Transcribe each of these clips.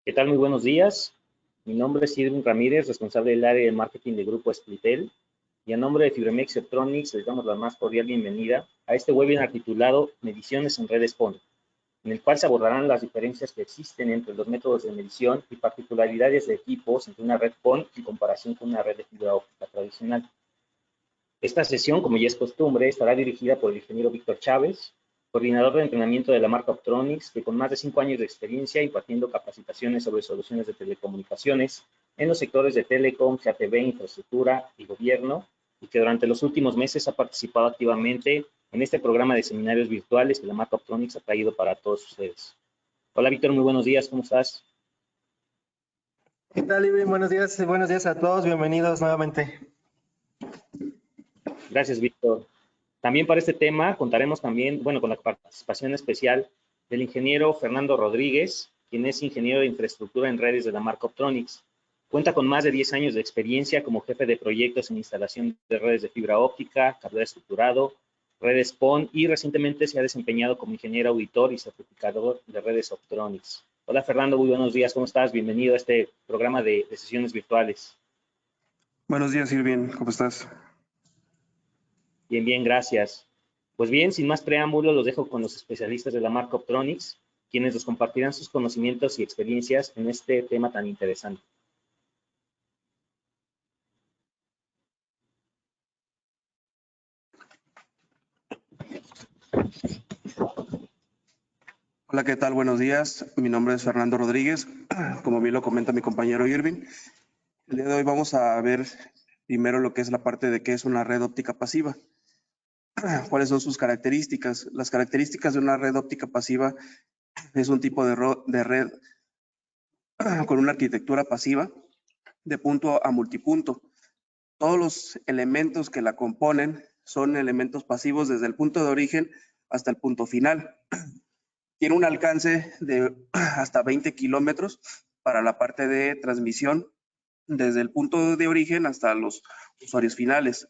¿Qué tal? Muy buenos días. Mi nombre es Irving Ramírez, responsable del área de marketing del grupo Splitel. Y a nombre de Fibromex Electronics les damos la más cordial bienvenida a este webinar titulado Mediciones en redes PON, en el cual se abordarán las diferencias que existen entre los métodos de medición y particularidades de equipos entre una red PON en comparación con una red de fibra óptica tradicional. Esta sesión, como ya es costumbre, estará dirigida por el ingeniero Víctor Chávez, coordinador de entrenamiento de la marca Optronics, que con más de 5 años de experiencia impartiendo capacitaciones sobre soluciones de telecomunicaciones en los sectores de telecom, CATV, infraestructura y gobierno, y que durante los últimos meses ha participado activamente en este programa de seminarios virtuales que la marca Optronics ha traído para todos ustedes. Hola Víctor, muy buenos días, ¿cómo estás? ¿Qué tal, Irving? Buenos días a todos, bienvenidos nuevamente. Gracias, Víctor. También para este tema contaremos también, con la participación especial del ingeniero Fernando Rodríguez, quien es ingeniero de infraestructura en redes de la marca Optronics. Cuenta con más de 10 años de experiencia como jefe de proyectos en instalación de redes de fibra óptica, cableado estructurado, redes PON y recientemente se ha desempeñado como ingeniero auditor y certificador de redes Optronics. Hola Fernando, muy buenos días, ¿cómo estás? Bienvenido a este programa de sesiones virtuales. Buenos días, Irving, ¿cómo estás? Bien, bien, gracias. Pues bien, sin más preámbulo, los dejo con los especialistas de la marca Optronics, quienes nos compartirán sus conocimientos y experiencias en este tema tan interesante. Hola, ¿qué tal? Buenos días. Mi nombre es Fernando Rodríguez. Como bien lo comenta mi compañero Irving, el día de hoy vamos a ver primero lo que es la parte de qué es una red óptica pasiva. ¿Cuáles son sus características? Las características de una red óptica pasiva es un tipo de red con una arquitectura pasiva de punto a multipunto. Todos los elementos que la componen son elementos pasivos desde el punto de origen hasta el punto final. Tiene un alcance de hasta 20 kilómetros para la parte de transmisión desde el punto de origen hasta los usuarios finales.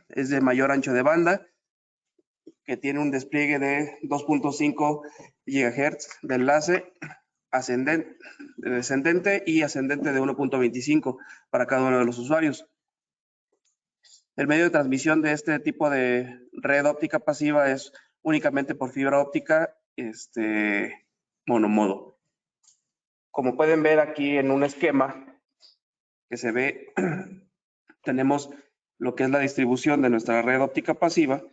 Es de mayor ancho de banda, que tiene un despliegue de 2.5 GHz de enlace descendente y ascendente de 1.25 para cada uno de los usuarios. El medio de transmisión de este tipo de red óptica pasiva es únicamente por fibra óptica monomodo. Como pueden ver aquí en un esquema que se ve, tenemos lo que es la distribución de nuestra red óptica pasiva,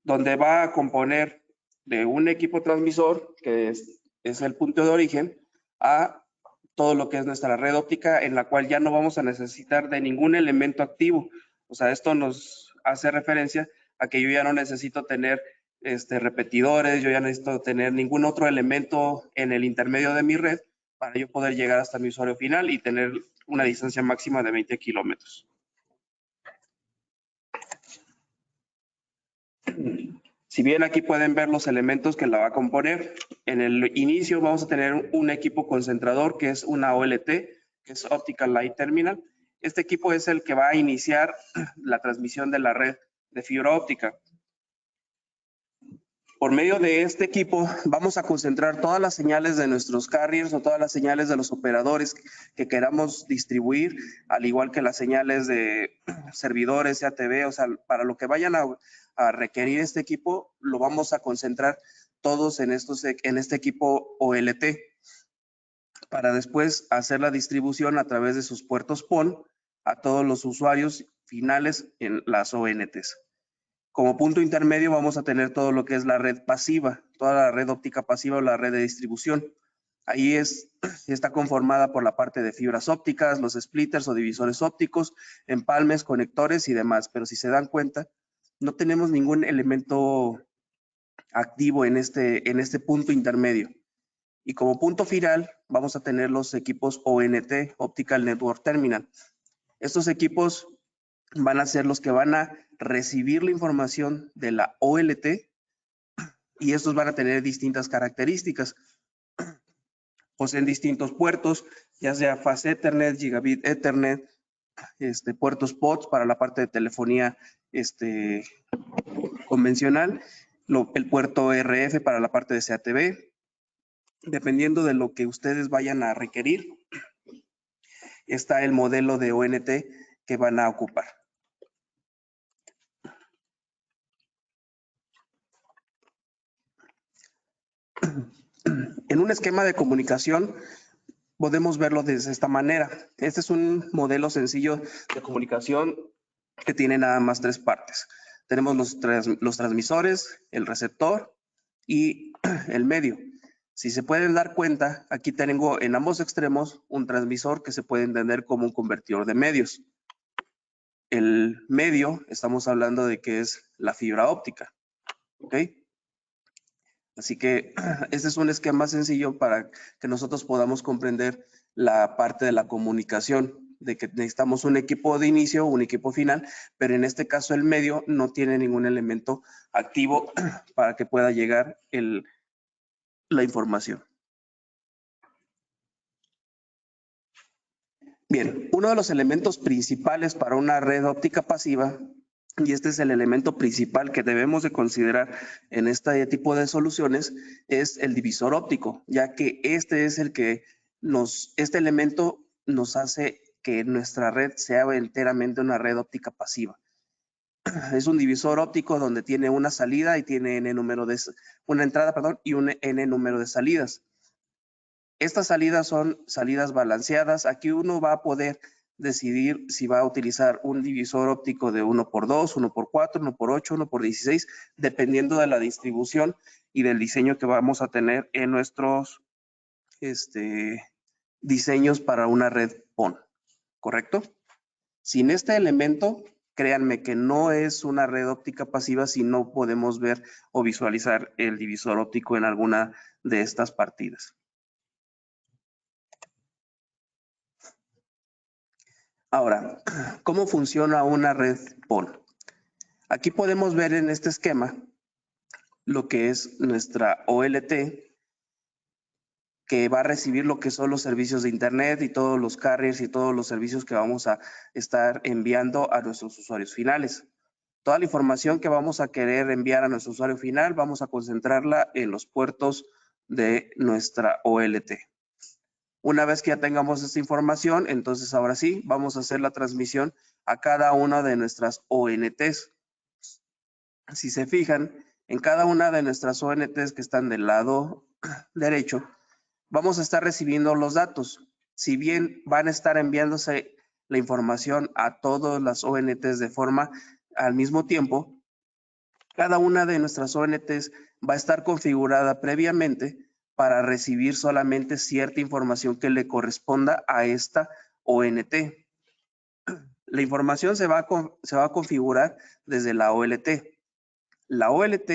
donde va a componer de un equipo transmisor, que es el punto de origen, a todo lo que es nuestra red óptica, en la cual ya no vamos a necesitar de ningún elemento activo. O sea, esto nos hace referencia a que yo ya no necesito tener repetidores, yo ya no necesito tener ningún otro elemento en el intermedio de mi red para yo poder llegar hasta mi usuario final y tener una distancia máxima de 20 kilómetros. Si bien aquí pueden ver los elementos que la va a componer, en el inicio vamos a tener un equipo concentrador que es una OLT, que es Optical Light Terminal. Este equipo es el que va a iniciar la transmisión de la red de fibra óptica. Por medio de este equipo vamos a concentrar todas las señales de nuestros carriers o todas las señales de los operadores que queramos distribuir, al igual que las señales de servidores, CATV, o sea, para lo que vayan a requerir este equipo, lo vamos a concentrar todos en este equipo OLT, para después hacer la distribución a través de sus puertos PON a todos los usuarios finales en las ONTs. Como punto intermedio vamos a tener todo lo que es la red pasiva, toda la red óptica pasiva o la red de distribución. Ahí está conformada por la parte de fibras ópticas, los splitters o divisores ópticos, empalmes, conectores y demás. Pero si se dan cuenta, no tenemos ningún elemento activo en este punto intermedio. Y como punto final vamos a tener los equipos ONT, Optical Network Terminal. Estos equipos van a ser los que van a recibir la información de la OLT y estos van a tener distintas características. Poseen distintos puertos, ya sea Fast Ethernet, Gigabit Ethernet, puertos POTS para la parte de telefonía convencional, el puerto RF para la parte de CATV, dependiendo de lo que ustedes vayan a requerir, está el modelo de ONT que van a ocupar. En un esquema de comunicación podemos verlo de esta manera. Este es un modelo sencillo de comunicación que tiene nada más 3 partes. Tenemos los transmisores, el receptor y el medio. Si se pueden dar cuenta, aquí tengo en ambos extremos un transmisor que se puede entender como un convertidor de medios. El medio, estamos hablando de que es la fibra óptica. ¿Ok? Así que este es un esquema sencillo para que nosotros podamos comprender la parte de la comunicación, de que necesitamos un equipo de inicio, un equipo final, pero en este caso el medio no tiene ningún elemento activo para que pueda llegar la información. Bien, uno de los elementos principales para una red óptica pasiva, y este es el elemento principal que debemos de considerar en este tipo de soluciones, es el divisor óptico, ya que este es el que este elemento nos hace que nuestra red sea enteramente una red óptica pasiva. Es un divisor óptico donde tiene una salida y tiene una entrada, perdón, y un n número de salidas. Estas salidas son salidas balanceadas. Aquí uno va a poder decidir si va a utilizar un divisor óptico de 1x2, 1x4, 1x8, 1x16, dependiendo de la distribución y del diseño que vamos a tener en nuestros diseños para una red PON, ¿correcto? Sin este elemento, créanme que no es una red óptica pasiva si no podemos ver o visualizar el divisor óptico en alguna de estas partidas. Ahora, ¿cómo funciona una red PON? Aquí podemos ver en este esquema lo que es nuestra OLT, que va a recibir lo que son los servicios de Internet y todos los carriers y todos los servicios que vamos a estar enviando a nuestros usuarios finales. Toda la información que vamos a querer enviar a nuestro usuario final, vamos a concentrarla en los puertos de nuestra OLT. Una vez que ya tengamos esta información, entonces ahora sí, vamos a hacer la transmisión a cada una de nuestras ONTs. Si se fijan, en cada una de nuestras ONTs que están del lado derecho, vamos a estar recibiendo los datos. Si bien van a estar enviándose la información a todas las ONTs de forma al mismo tiempo, cada una de nuestras ONTs va a estar configurada previamente para recibir solamente cierta información que le corresponda a esta ONT. La información se va a configurar desde la OLT. La OLT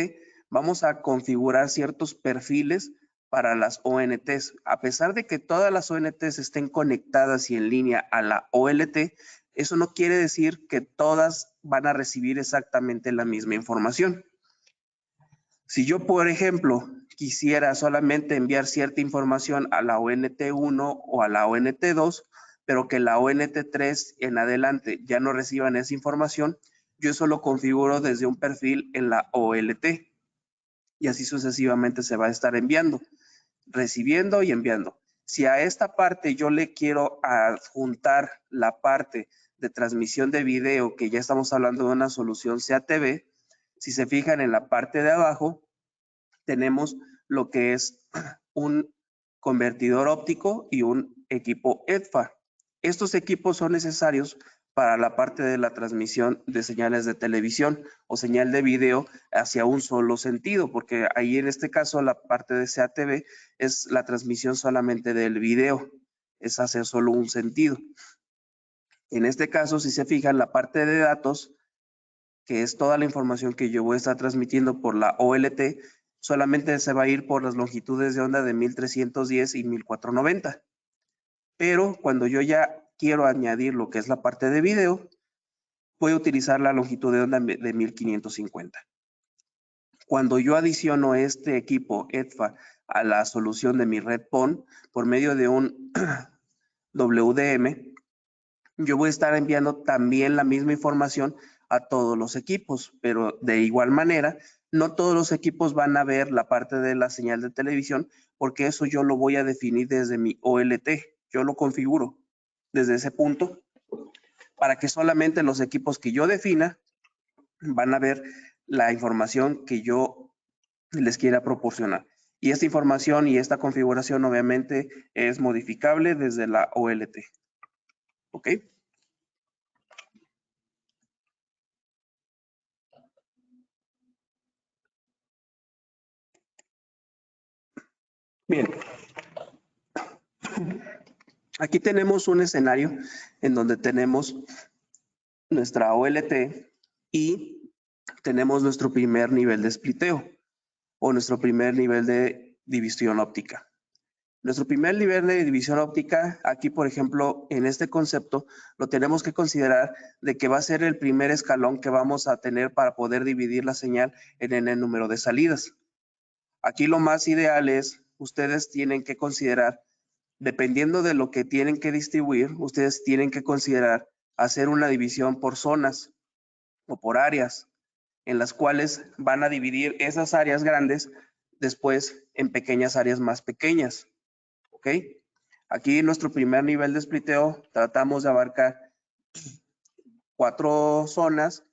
vamos a configurar ciertos perfiles para las ONTs. A pesar de que todas las ONTs estén conectadas y en línea a la OLT, eso no quiere decir que todas van a recibir exactamente la misma información. Si yo, por ejemplo, quisiera solamente enviar cierta información a la ONT1 o a la ONT2, pero que la ONT3 en adelante ya no reciban esa información, yo eso lo configuro desde un perfil en la OLT. Y así sucesivamente se va a estar enviando, recibiendo y enviando. Si a esta parte yo le quiero adjuntar la parte de transmisión de video, que ya estamos hablando de una solución CATV, si se fijan en la parte de abajo, tenemos lo que es un convertidor óptico y un equipo EDFA. Estos equipos son necesarios para la parte de la transmisión de señales de televisión o señal de video hacia un solo sentido, porque ahí en este caso la parte de CATV es la transmisión solamente del video, es hacia solo un sentido. En este caso, si se fijan, la parte de datos, que es toda la información que yo voy a estar transmitiendo por la OLT, solamente se va a ir por las longitudes de onda de 1310 y 1490. Pero cuando yo ya quiero añadir lo que es la parte de video, voy a utilizar la longitud de onda de 1550. Cuando yo adiciono este equipo EDFA a la solución de mi red PON por medio de un WDM, yo voy a estar enviando también la misma información a todos los equipos, pero de igual manera No todos los equipos van a ver la parte de la señal de televisión, porque eso yo lo voy a definir desde mi OLT. Yo lo configuro desde ese punto para que solamente los equipos que yo defina van a ver la información que yo les quiera proporcionar. Y esta información y esta configuración obviamente es modificable desde la OLT. ¿Ok? Bien. Aquí tenemos un escenario en donde tenemos nuestra OLT y tenemos nuestro primer nivel de spliteo o nuestro primer nivel de división óptica. Nuestro primer nivel de división óptica, aquí por ejemplo, en este concepto, lo tenemos que considerar de que va a ser el primer escalón que vamos a tener para poder dividir la señal en el número de salidas. Aquí lo más ideal es, ustedes tienen que considerar, dependiendo de lo que tienen que distribuir, ustedes tienen que considerar hacer una división por zonas o por áreas, en las cuales van a dividir esas áreas grandes después en pequeñas áreas más pequeñas. ¿Ok? Aquí en nuestro primer nivel de spliteo tratamos de abarcar 4 zonas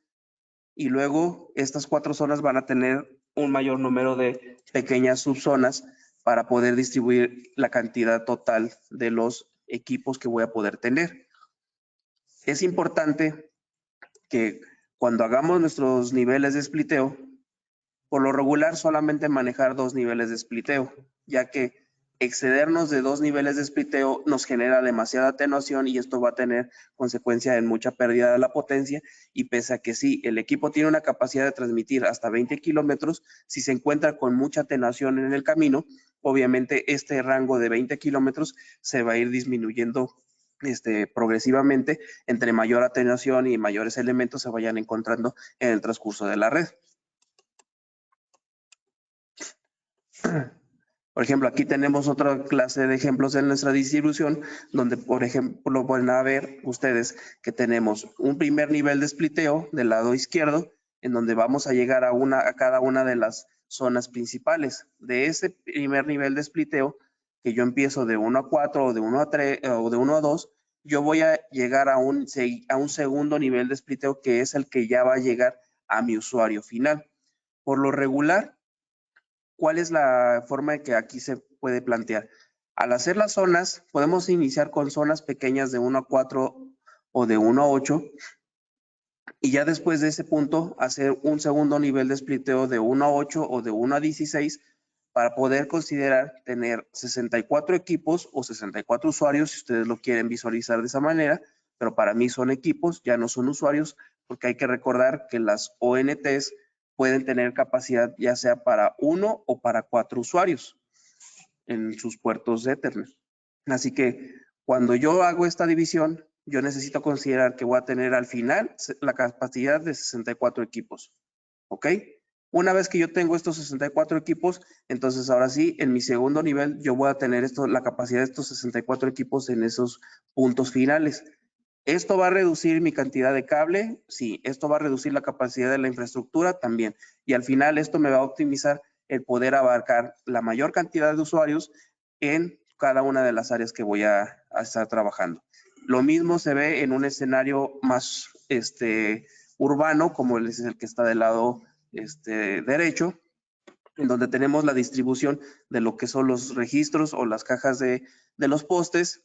y luego estas 4 zonas van a tener un mayor número de pequeñas subzonas para poder distribuir la cantidad total de los equipos que voy a poder tener. Es importante que cuando hagamos nuestros niveles de spliteo, por lo regular solamente manejar 2 niveles de spliteo, ya que excedernos de 2 niveles de spliteo nos genera demasiada atenuación y esto va a tener consecuencia en mucha pérdida de la potencia. Y pese a que sí, el equipo tiene una capacidad de transmitir hasta 20 kilómetros, si se encuentra con mucha atenuación en el camino, obviamente este rango de 20 kilómetros se va a ir disminuyendo progresivamente entre mayor atenuación y mayores elementos se vayan encontrando en el transcurso de la red. Por ejemplo, aquí tenemos otra clase de ejemplos en nuestra distribución, donde, por ejemplo, pueden ver ustedes que tenemos un primer nivel de spliteo del lado izquierdo, en donde vamos a llegar a cada una de las zonas principales. De ese primer nivel de spliteo, que yo empiezo de 1 a 4 o de 1 a 3 o de 1 a 2, yo voy a llegar a un segundo nivel de spliteo, que es el que ya va a llegar a mi usuario final. Por lo regular, ¿cuál es la forma de que aquí se puede plantear? Al hacer las zonas, podemos iniciar con zonas pequeñas de 1 a 4 o de 1 a 8 y ya después de ese punto hacer un segundo nivel de spliteo de 1 a 8 o de 1 a 16 para poder considerar tener 64 equipos o 64 usuarios, si ustedes lo quieren visualizar de esa manera, pero para mí son equipos, ya no son usuarios, porque hay que recordar que las ONTs pueden tener capacidad ya sea para 1 o para 4 usuarios en sus puertos Ethernet. Así que cuando yo hago esta división, yo necesito considerar que voy a tener al final la capacidad de 64 equipos. ¿Ok? Una vez que yo tengo estos 64 equipos, entonces ahora sí, en mi segundo nivel, yo voy a tener la capacidad de estos 64 equipos en esos puntos finales. ¿Esto va a reducir mi cantidad de cable? Sí. ¿Esto va a reducir la capacidad de la infraestructura? También. Y al final esto me va a optimizar el poder abarcar la mayor cantidad de usuarios en cada una de las áreas que voy a estar trabajando. Lo mismo se ve en un escenario más urbano, como es el que está del lado derecho, en donde tenemos la distribución de lo que son los registros o las cajas de los postes,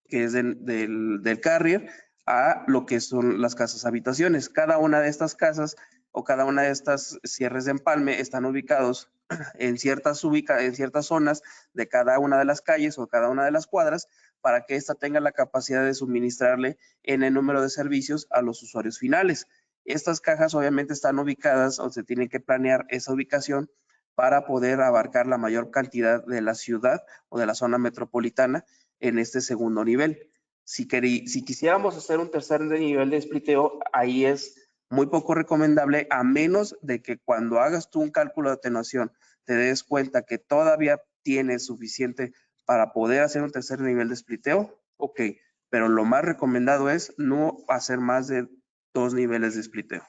que es del carrier, a lo que son las casas habitaciones. Cada una de estas casas o cada una de estas cierres de empalme están ubicados en ciertas zonas de cada una de las calles o cada una de las cuadras para que ésta tenga la capacidad de suministrarle en el número de servicios a los usuarios finales. Estas cajas obviamente están ubicadas o se tiene que planear esa ubicación para poder abarcar la mayor cantidad de la ciudad o de la zona metropolitana en este segundo nivel. Si quisiéramos hacer un tercer nivel de spliteo, ahí es muy poco recomendable, a menos de que cuando hagas tú un cálculo de atenuación te des cuenta que todavía tienes suficiente para poder hacer un tercer nivel de spliteo, ok, pero lo más recomendado es no hacer más de 2 niveles de spliteo.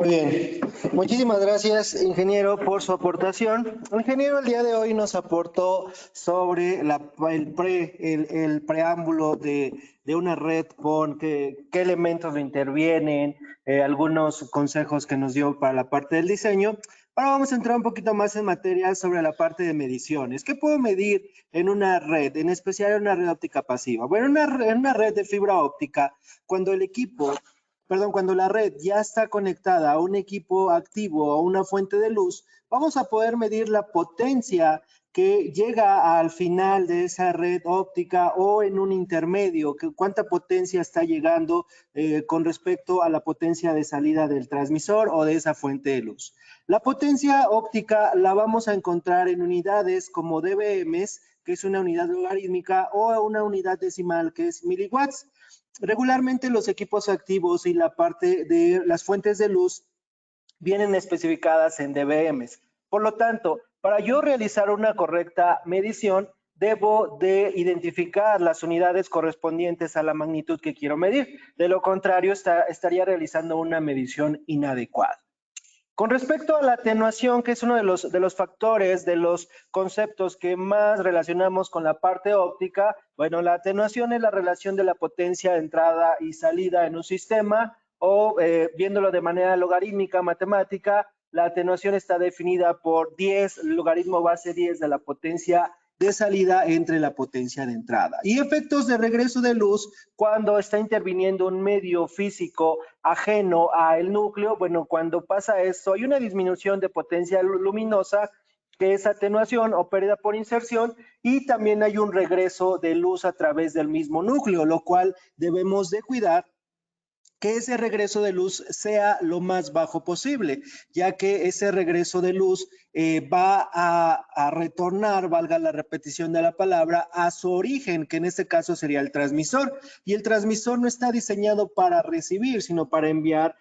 Muy bien, muchísimas gracias, ingeniero, por su aportación. El ingeniero el día de hoy nos aportó sobre el preámbulo de una red con qué elementos le intervienen, algunos consejos que nos dio para la parte del diseño. Ahora vamos a entrar un poquito más en materia sobre la parte de mediciones. ¿Qué puedo medir en una red, en especial en una red óptica pasiva? Bueno, en una red de fibra óptica, cuando cuando la red ya está conectada a un equipo activo o a una fuente de luz, vamos a poder medir la potencia que llega al final de esa red óptica o en un intermedio, cuánta potencia está llegando con respecto a la potencia de salida del transmisor o de esa fuente de luz. La potencia óptica la vamos a encontrar en unidades como dBms, que es una unidad logarítmica, o una unidad decimal, que es miliwatts. Regularmente los equipos activos y la parte de las fuentes de luz vienen especificadas en dBms. Por lo tanto, para yo realizar una correcta medición, debo de identificar las unidades correspondientes a la magnitud que quiero medir. De lo contrario, estaría realizando una medición inadecuada. Con respecto a la atenuación, que es uno de los factores, de los conceptos que más relacionamos con la parte óptica, bueno, la atenuación es la relación de la potencia de entrada y salida en un sistema, o viéndolo de manera logarítmica matemática, la atenuación está definida por 10, logaritmo base 10 de la potencia de salida entre la potencia de entrada. Y efectos de regreso de luz cuando está interviniendo un medio físico ajeno al núcleo. Bueno, cuando pasa esto, hay una disminución de potencia luminosa, que es atenuación o pérdida por inserción, y también hay un regreso de luz a través del mismo núcleo, lo cual debemos de cuidar que ese regreso de luz sea lo más bajo posible, ya que ese regreso de luz va a retornar, valga la repetición de la palabra, a su origen, que en este caso sería el transmisor. Y el transmisor no está diseñado para recibir, sino para enviar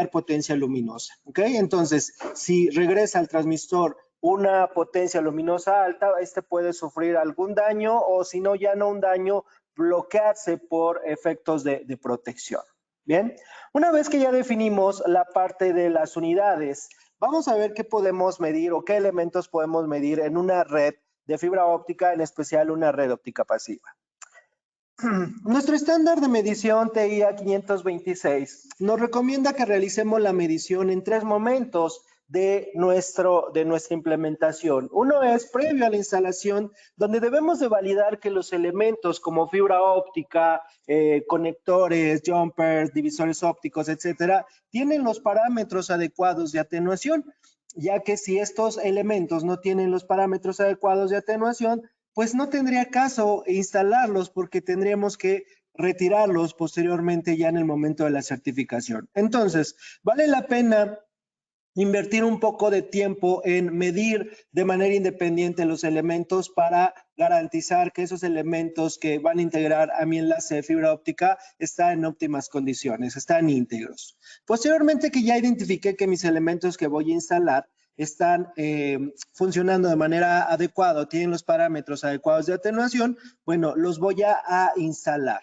potencia luminosa. ¿Ok? Entonces, si regresa al transmisor una potencia luminosa alta, este puede sufrir algún daño, o si no, ya no un daño, bloquearse por efectos de protección. Bien, una vez que ya definimos la parte de las unidades, vamos a ver qué podemos medir o qué elementos podemos medir en una red de fibra óptica, en especial una red óptica pasiva. Nuestro estándar de medición TIA 526 nos recomienda que realicemos la medición en 3 momentos de nuestra implementación. Uno es previo a la instalación, donde debemos de validar que los elementos como fibra óptica, conectores, jumpers, divisores ópticos, etcétera, tienen los parámetros adecuados de atenuación, ya que si estos elementos no tienen los parámetros adecuados de atenuación, pues no tendría caso instalarlos, porque tendríamos que retirarlos posteriormente ya en el momento de la certificación. Entonces, vale la pena invertir un poco de tiempo en medir de manera independiente los elementos para garantizar que esos elementos que van a integrar a mi enlace de fibra óptica están en óptimas condiciones, están íntegros. Posteriormente que ya identifiqué que mis elementos que voy a instalar están funcionando de manera adecuada, tienen los parámetros adecuados de atenuación, bueno, los voy a instalar.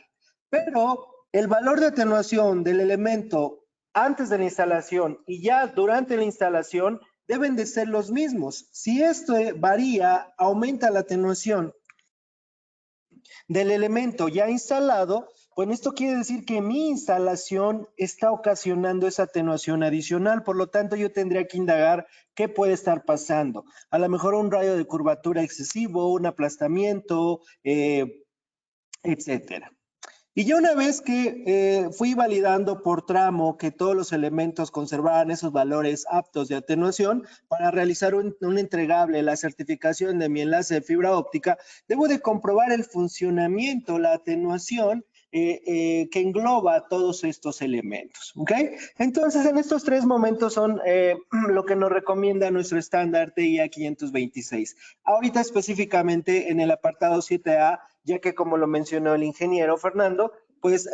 Pero el valor de atenuación del elemento antes de la instalación y ya durante la instalación deben de ser los mismos. Si esto varía, aumenta la atenuación del elemento ya instalado, pues esto quiere decir que mi instalación está ocasionando esa atenuación adicional. Por lo tanto, yo tendría que indagar qué puede estar pasando. A lo mejor un radio de curvatura excesivo, un aplastamiento, etcétera. Y ya una vez que fui validando por tramo que todos los elementos conservaran esos valores aptos de atenuación, para realizar un entregable, la certificación de mi enlace de fibra óptica, debo de comprobar el funcionamiento, la atenuación que engloba todos estos elementos. ¿Ok? Entonces, en estos 3 momentos son lo que nos recomienda nuestro estándar TIA 526. Ahorita específicamente en el apartado 7A, ya que como lo mencionó el ingeniero Fernando, pues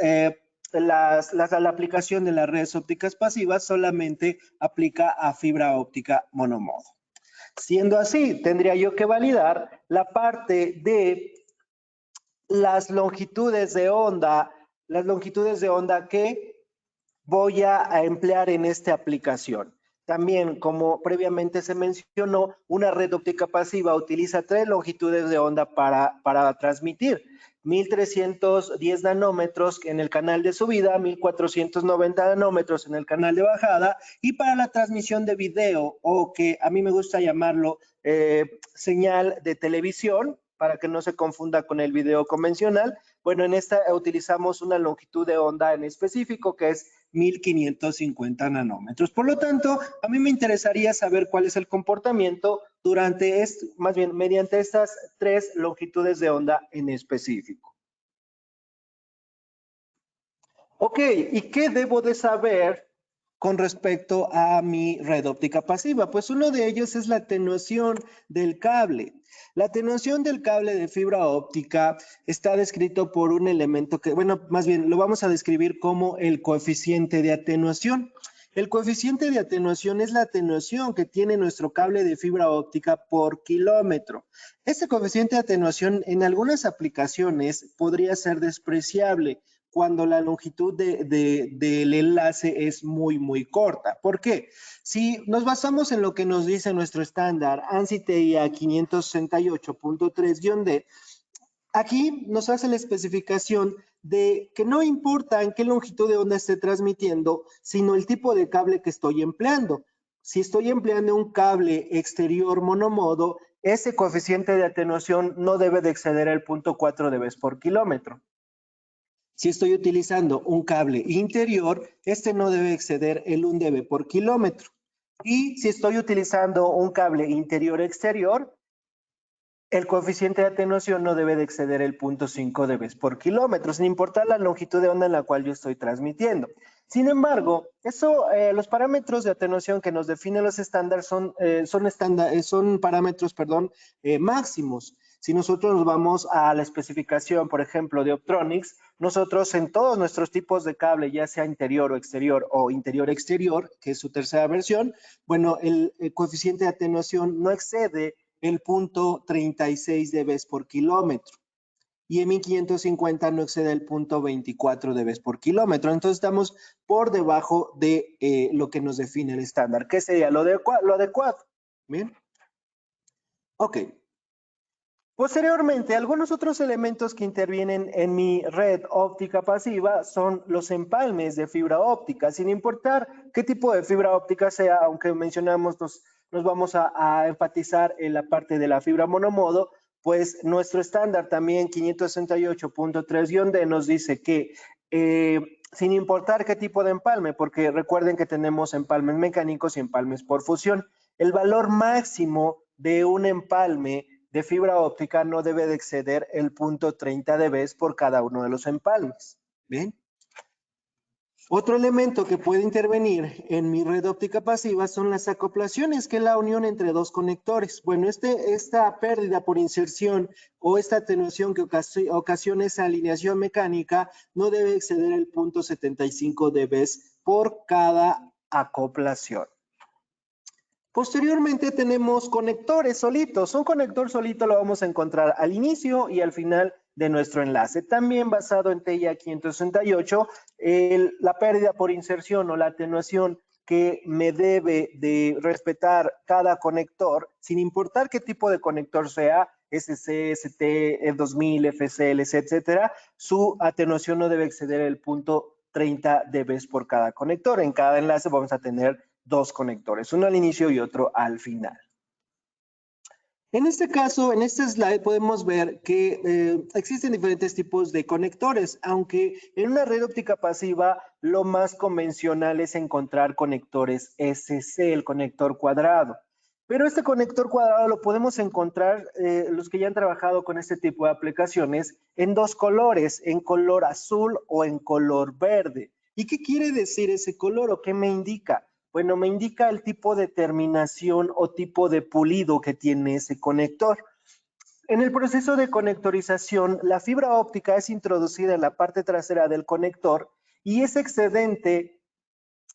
la aplicación de las redes ópticas pasivas solamente aplica a fibra óptica monomodo. Siendo así, tendría yo que validar la parte de las longitudes de onda que voy a emplear en esta aplicación. También, como previamente se mencionó, una red óptica pasiva utiliza 3 longitudes de onda para transmitir. 1310 nanómetros en el canal de subida, 1490 nanómetros en el canal de bajada, y para la transmisión de video, o que a mí me gusta llamarlo señal de televisión, para que no se confunda con el video convencional, bueno, en esta utilizamos una longitud de onda en específico que es 1550 nanómetros. Por lo tanto, a mí me interesaría saber cuál es el comportamiento durante, más bien, mediante estas 3 longitudes de onda en específico. Ok, ¿y qué debo de saber con respecto a mi red óptica pasiva? Pues uno de ellos es la atenuación del cable. La atenuación del cable de fibra óptica está descrito por un elemento que, bueno, más bien lo vamos a describir como el coeficiente de atenuación. El coeficiente de atenuación es la atenuación que tiene nuestro cable de fibra óptica por kilómetro. Este coeficiente de atenuación en algunas aplicaciones podría ser despreciable cuando la longitud del enlace es muy corta. ¿Por qué? Si nos basamos en lo que nos dice nuestro estándar ANSI TIA 568.3-D, aquí nos hace la especificación de que no importa en qué longitud de onda esté transmitiendo, sino el tipo de cable que estoy empleando. Si estoy empleando un cable exterior monomodo, ese coeficiente de atenuación no debe de exceder el 0.4 dB por kilómetro. Si estoy utilizando un cable interior, este no debe exceder el 1 dB por kilómetro. Y si estoy utilizando un cable interior-exterior, el coeficiente de atenuación no debe de exceder el 0.5 dB por kilómetro, sin importar la longitud de onda en la cual yo estoy transmitiendo. Sin embargo, los parámetros de atenuación que nos definen los estándares son parámetros, máximos. Si nosotros nos vamos a la especificación, por ejemplo, de Optronics, nosotros en todos nuestros tipos de cable, ya sea interior o interior-exterior, que es su tercera versión, bueno, el coeficiente de atenuación no excede el 0.36 dB por kilómetro. Y en 1550 no excede el 0.24 dB por kilómetro. Entonces estamos por debajo de lo que nos define el estándar. ¿Qué sería lo adecuado? Bien. Ok. Posteriormente, algunos otros elementos que intervienen en mi red óptica pasiva son los empalmes de fibra óptica, sin importar qué tipo de fibra óptica sea, aunque mencionamos, nos vamos a enfatizar en la parte de la fibra monomodo, pues nuestro estándar también 568.3-D nos dice que sin importar qué tipo de empalme, porque recuerden que tenemos empalmes mecánicos y empalmes por fusión, el valor máximo de un empalme de fibra óptica no debe de exceder el 0.30 dB por cada uno de los empalmes. ¿Bien? Otro elemento que puede intervenir en mi red óptica pasiva son las acoplaciones, que es la unión entre dos conectores. Bueno, esta pérdida por inserción o esta atenuación que ocasiona esa alineación mecánica no debe exceder el 0.75 dB por cada acoplación. Posteriormente tenemos conectores solitos. Un conector solito lo vamos a encontrar al inicio y al final de nuestro enlace. También basado en TIA 568, la pérdida por inserción o la atenuación que me debe de respetar cada conector, sin importar qué tipo de conector sea, SC, ST, E2000, FCLC, etcétera, su atenuación no debe exceder el 0.30 dB por cada conector. En cada enlace vamos a tener 2 conectores, uno al inicio y otro al final. En este caso, en este slide podemos ver que existen diferentes tipos de conectores, aunque en una red óptica pasiva lo más convencional es encontrar conectores SC, el conector cuadrado. Pero este conector cuadrado lo podemos encontrar, los que ya han trabajado con este tipo de aplicaciones, en 2 colores, en color azul o en color verde. ¿Y qué quiere decir ese color o qué me indica? Bueno, me indica el tipo de terminación o tipo de pulido que tiene ese conector. En el proceso de conectorización, la fibra óptica es introducida en la parte trasera del conector y ese excedente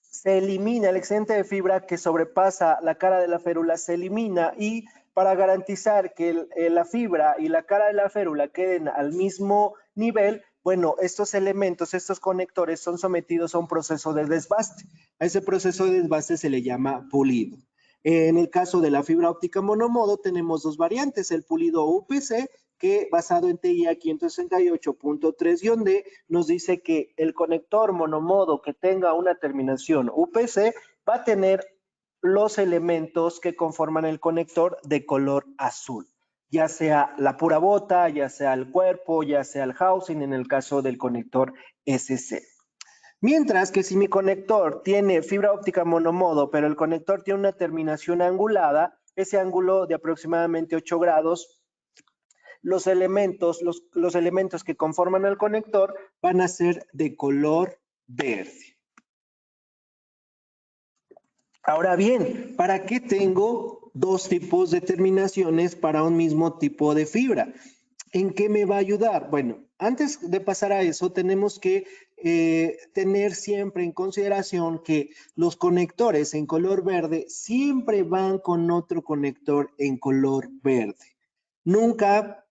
se elimina, el excedente de fibra que sobrepasa la cara de la férula se elimina, y para garantizar que la fibra y la cara de la férula queden al mismo nivel, Bueno, estos elementos, estos conectores son sometidos a un proceso de desbaste. A ese proceso de desbaste se le llama pulido. En el caso de la fibra óptica monomodo tenemos dos variantes, el pulido UPC, que basado en TIA 568.3-D nos dice que el conector monomodo que tenga una terminación UPC va a tener los elementos que conforman el conector de color azul, ya sea la pura bota, ya sea el cuerpo, ya sea el housing, en el caso del conector SC. Mientras que si mi conector tiene fibra óptica monomodo, pero el conector tiene una terminación angulada, ese ángulo de aproximadamente 8 grados, los elementos que conforman el conector van a ser de color verde. Ahora bien, ¿para qué tengo dos tipos de terminaciones para un mismo tipo de fibra? ¿En qué me va a ayudar? Bueno, antes de pasar a eso, tenemos que tener siempre en consideración que los conectores en color verde siempre van con otro conector en color verde. Nunca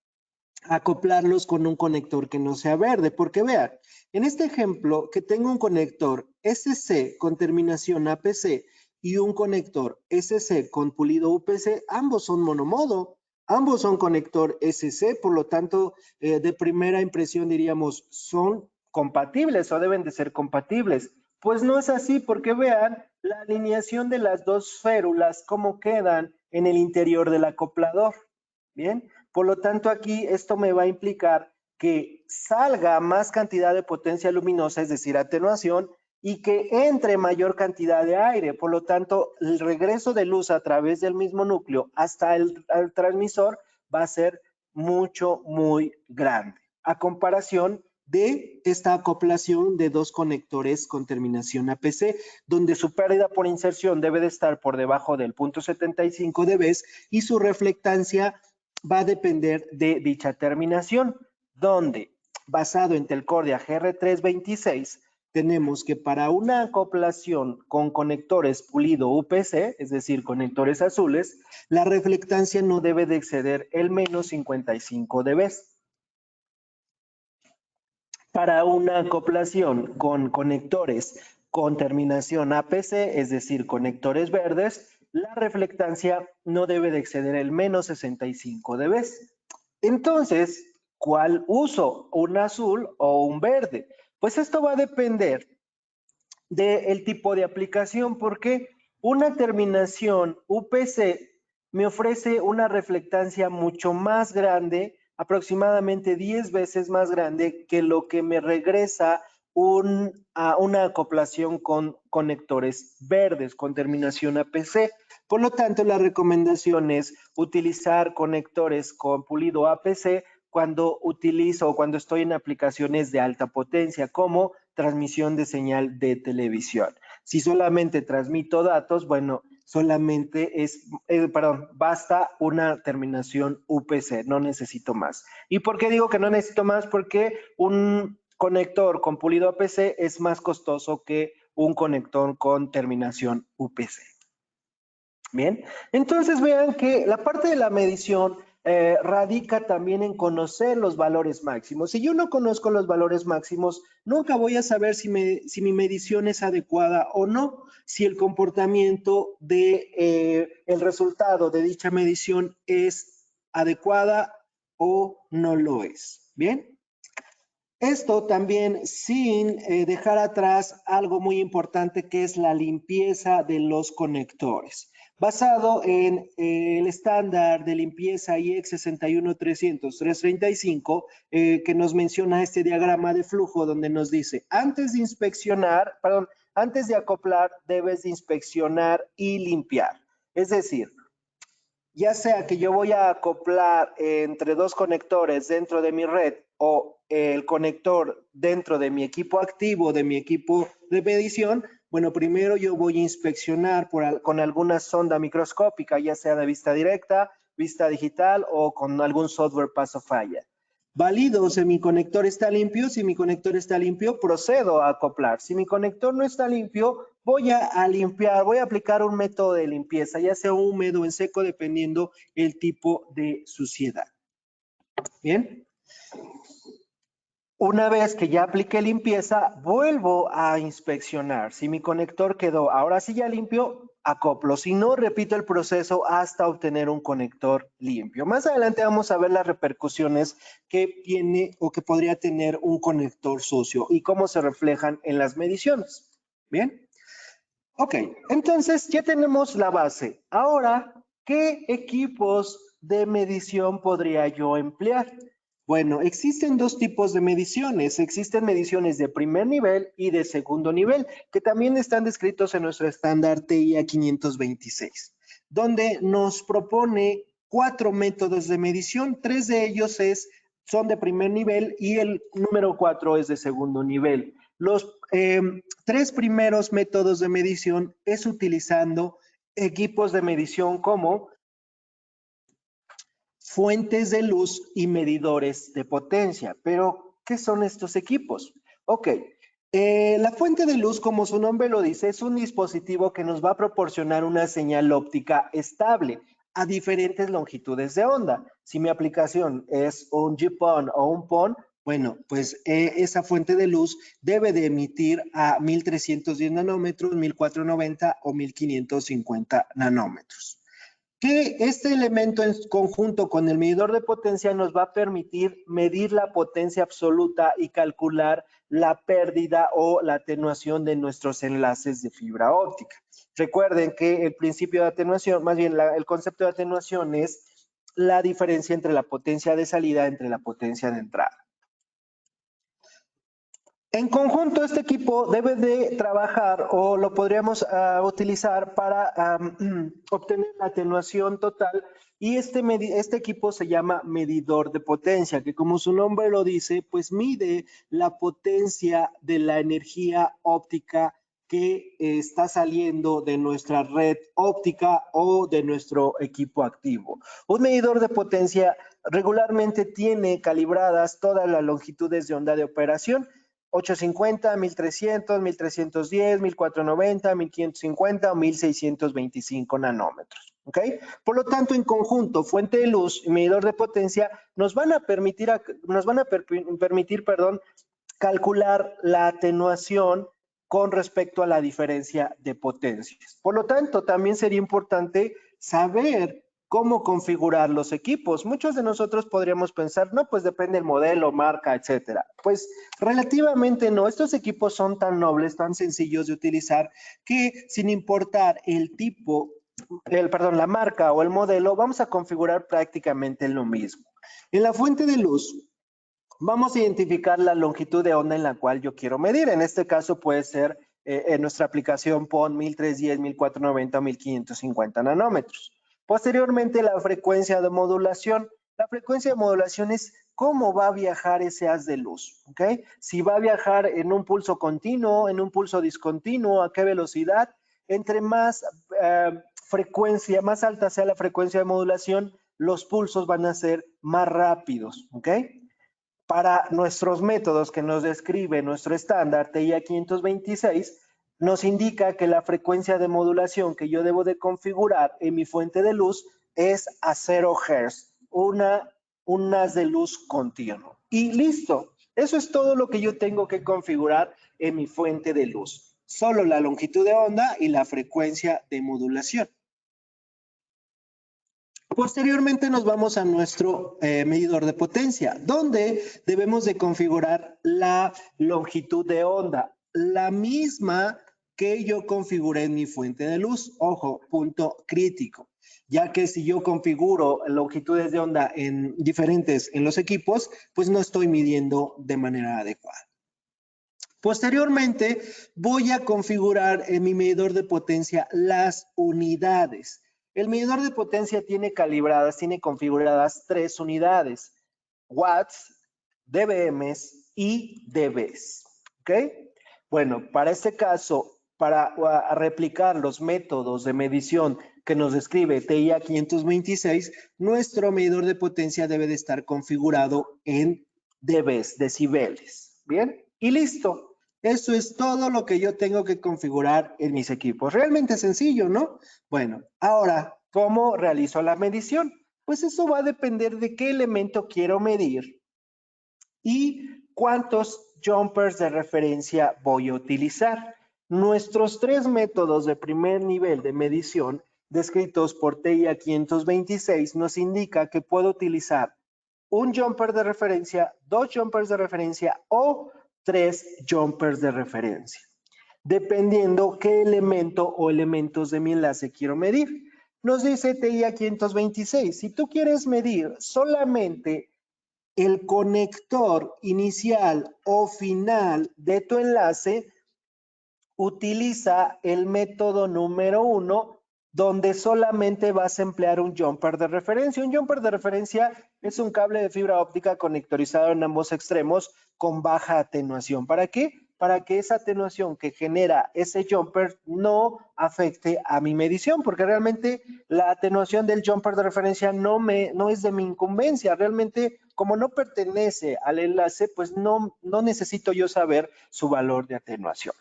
acoplarlos con un conector que no sea verde, porque vean, en este ejemplo que tengo un conector SC con terminación APC y un conector SC con pulido UPC, ambos son monomodo, ambos son conector SC, por lo tanto, de primera impresión diríamos, son compatibles o deben de ser compatibles. Pues no es así, porque vean la alineación de las dos férulas, cómo quedan en el interior del acoplador. Bien, por lo tanto aquí esto me va a implicar que salga más cantidad de potencia luminosa, es decir, atenuación, y que entre mayor cantidad de aire. Por lo tanto, el regreso de luz a través del mismo núcleo hasta el transmisor va a ser muy grande, a comparación de esta acoplación de dos conectores con terminación APC, donde su pérdida por inserción debe de estar por debajo del 0.75 dB y su reflectancia va a depender de dicha terminación, donde, basado en Telcordia GR326, tenemos que para una acoplación con conectores pulido UPC, es decir, conectores azules, la reflectancia no debe de exceder el menos 55 dB. Para una acoplación con conectores con terminación APC, es decir, conectores verdes, la reflectancia no debe de exceder el menos 65 dB. Entonces, ¿cuál uso? ¿Un azul o un verde? Pues esto va a depender del tipo de aplicación, porque una terminación UPC me ofrece una reflectancia mucho más grande, aproximadamente 10 veces más grande que lo que me regresa una acoplación con conectores verdes, con terminación APC. Por lo tanto, la recomendación es utilizar conectores con pulido APC cuando utilizo o cuando estoy en aplicaciones de alta potencia, como transmisión de señal de televisión. Si solamente transmito datos, bueno, solamente basta una terminación UPC, no necesito más. ¿Y por qué digo que no necesito más? Porque un conector con pulido APC es más costoso que un conector con terminación UPC. Bien, entonces vean que la parte de la medición radica también en conocer los valores máximos. Si yo no conozco los valores máximos, nunca voy a saber si mi medición es adecuada o no, si el comportamiento de el resultado de dicha medición es adecuada o no lo es. Bien. Esto también sin dejar atrás algo muy importante, que es la limpieza de los conectores. Basado en el estándar de limpieza IEC 61300-335, que nos menciona este diagrama de flujo, donde nos dice, antes de acoplar, debes de inspeccionar y limpiar. Es decir, ya sea que yo voy a acoplar entre dos conectores dentro de mi red o el conector dentro de mi equipo activo, de mi equipo de medición, bueno, primero yo voy a inspeccionar con alguna sonda microscópica, ya sea de vista directa, vista digital o con algún software paso falla. Valido si mi conector está limpio. Si mi conector está limpio, procedo a acoplar. Si mi conector no está limpio, voy a limpiar, voy a aplicar un método de limpieza, ya sea húmedo o en seco, dependiendo el tipo de suciedad. Bien. Una vez que ya apliqué limpieza, vuelvo a inspeccionar. Si mi conector quedó, ahora sí ya limpio, acoplo. Si no, repito el proceso hasta obtener un conector limpio. Más adelante vamos a ver las repercusiones que tiene o que podría tener un conector sucio y cómo se reflejan en las mediciones. ¿Bien? Ok, entonces ya tenemos la base. Ahora, ¿qué equipos de medición podría yo emplear? Bueno, existen dos tipos de mediciones. Existen mediciones de primer nivel y de segundo nivel, que también están descritos en nuestro estándar TIA 526, donde nos propone 4 métodos de medición. 3 de ellos son de primer nivel y el número 4 es de segundo nivel. Los 3 primeros métodos de medición es utilizando equipos de medición como fuentes de luz y medidores de potencia. Pero, ¿qué son estos equipos? Ok, la fuente de luz, como su nombre lo dice, es un dispositivo que nos va a proporcionar una señal óptica estable a diferentes longitudes de onda. Si mi aplicación es un GPON o un PON, bueno, pues esa fuente de luz debe de emitir a 1310 nanómetros, 1490 o 1550 nanómetros. Que este elemento en conjunto con el medidor de potencia nos va a permitir medir la potencia absoluta y calcular la pérdida o la atenuación de nuestros enlaces de fibra óptica. Recuerden que el principio de atenuación, más bien el concepto de atenuación es la diferencia entre la potencia de salida entre la potencia de entrada. En conjunto, este equipo debe de trabajar o lo podríamos utilizar para obtener la atenuación total y este equipo se llama medidor de potencia, que como su nombre lo dice, pues mide la potencia de la energía óptica que está saliendo de nuestra red óptica o de nuestro equipo activo. Un medidor de potencia regularmente tiene calibradas todas las longitudes de onda de operación, 850, 1300, 1310, 1490, 1550 o 1625 nanómetros. ¿Ok? Por lo tanto, en conjunto, fuente de luz y medidor de potencia nos van a permitir, calcular la atenuación con respecto a la diferencia de potencias. Por lo tanto, también sería importante saber cómo configurar los equipos. Muchos de nosotros podríamos pensar, no, pues depende del modelo, marca, etcétera. Pues relativamente no. Estos equipos son tan nobles, tan sencillos de utilizar, que sin importar el tipo, la marca o el modelo, vamos a configurar prácticamente lo mismo. En la fuente de luz, vamos a identificar la longitud de onda en la cual yo quiero medir. En este caso puede ser en nuestra aplicación PON 1310, 1490 o 1550 nanómetros. Posteriormente, la frecuencia de modulación. La frecuencia de modulación es cómo va a viajar ese haz de luz, ¿ok? Si va a viajar en un pulso continuo, en un pulso discontinuo, a qué velocidad. Entre más frecuencia, más alta sea la frecuencia de modulación, los pulsos van a ser más rápidos, ¿ok? Para nuestros métodos que nos describe nuestro estándar TIA 526, nos indica que la frecuencia de modulación que yo debo de configurar en mi fuente de luz es a 0 Hz, un haz de luz continuo. Y listo, eso es todo lo que yo tengo que configurar en mi fuente de luz. Solo la longitud de onda y la frecuencia de modulación. Posteriormente nos vamos a nuestro medidor de potencia, donde debemos de configurar la longitud de onda, la misma que yo configuré en mi fuente de luz. Ojo, punto crítico, ya que si yo configuro longitudes de onda diferentes en los equipos, pues no estoy midiendo de manera adecuada. Posteriormente, voy a configurar en mi medidor de potencia las unidades. El medidor de potencia tiene configuradas 3 unidades: watts, dBms y dBs. ¿Ok? Bueno, para este caso, para replicar los métodos de medición que nos describe TIA 526, nuestro medidor de potencia debe de estar configurado en dBs, decibeles. ¿Bien? Y listo. Eso es todo lo que yo tengo que configurar en mis equipos. Realmente sencillo, ¿no? Bueno, ahora, ¿cómo realizo la medición? Pues eso va a depender de qué elemento quiero medir y ¿cuántos jumpers de referencia voy a utilizar? Nuestros 3 métodos de primer nivel de medición descritos por TIA 526 nos indica que puedo utilizar un jumper de referencia, 2 jumpers de referencia o 3 jumpers de referencia, dependiendo qué elemento o elementos de mi enlace quiero medir. Nos dice TIA 526, si tú quieres medir solamente el conector inicial o final de tu enlace, utiliza el método número 1, donde solamente vas a emplear un jumper de referencia. Un jumper de referencia es un cable de fibra óptica conectorizado en ambos extremos con baja atenuación. ¿Para qué? Para que esa atenuación que genera ese jumper no afecte a mi medición, porque realmente la atenuación del jumper de referencia no es de mi incumbencia. Realmente, como no pertenece al enlace, pues no necesito yo saber su valor de atenuación,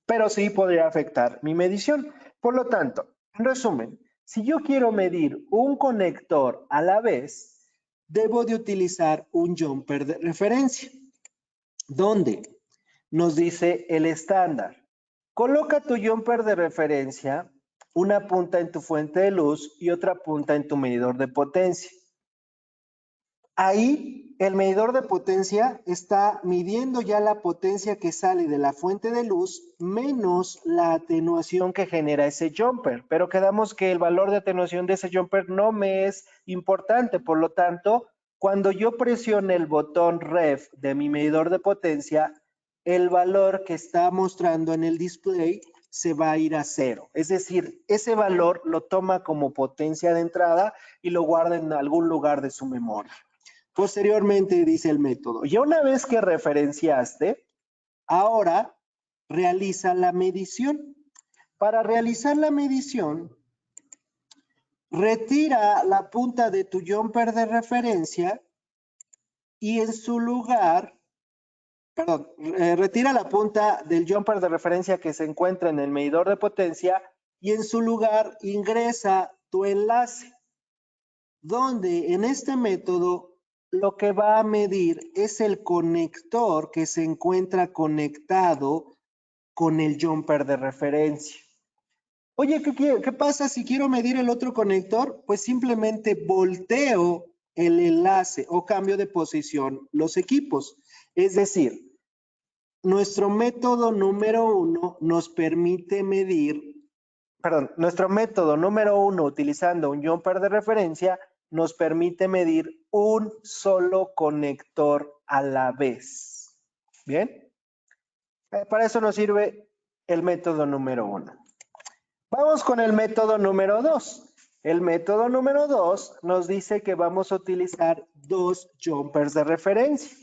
pero sí podría afectar mi medición. Por lo tanto, en resumen, si yo quiero medir un conector a la vez, debo de utilizar un jumper de referencia, donde nos dice el estándar. Coloca tu jumper de referencia, una punta en tu fuente de luz y otra punta en tu medidor de potencia. Ahí el medidor de potencia está midiendo ya la potencia que sale de la fuente de luz menos la atenuación que genera ese jumper, pero quedamos que el valor de atenuación de ese jumper no me es importante. Por lo tanto, cuando yo presione el botón ref de mi medidor de potencia, el valor que está mostrando en el display se va a ir a 0. Es decir, ese valor lo toma como potencia de entrada y lo guarda en algún lugar de su memoria. Posteriormente dice el método, ya una vez que referenciaste, ahora realiza la medición. Para realizar la medición, retira la punta de tu jumper de referencia y en su lugar, retira la punta del jumper de referencia que se encuentra en el medidor de potencia y en su lugar ingresa tu enlace, donde en este método lo que va a medir es el conector que se encuentra conectado con el jumper de referencia. Oye, ¿qué pasa si quiero medir el otro conector? Pues simplemente volteo el enlace o cambio de posición los equipos. Es decir, nuestro método número 1 nos permite medir, nuestro método número 1 utilizando un jumper de referencia nos permite medir un solo conector a la vez. ¿Bien? Para eso nos sirve el método número 1. Vamos con el método número 2. El método número 2 nos dice que vamos a utilizar 2 jumpers de referencia.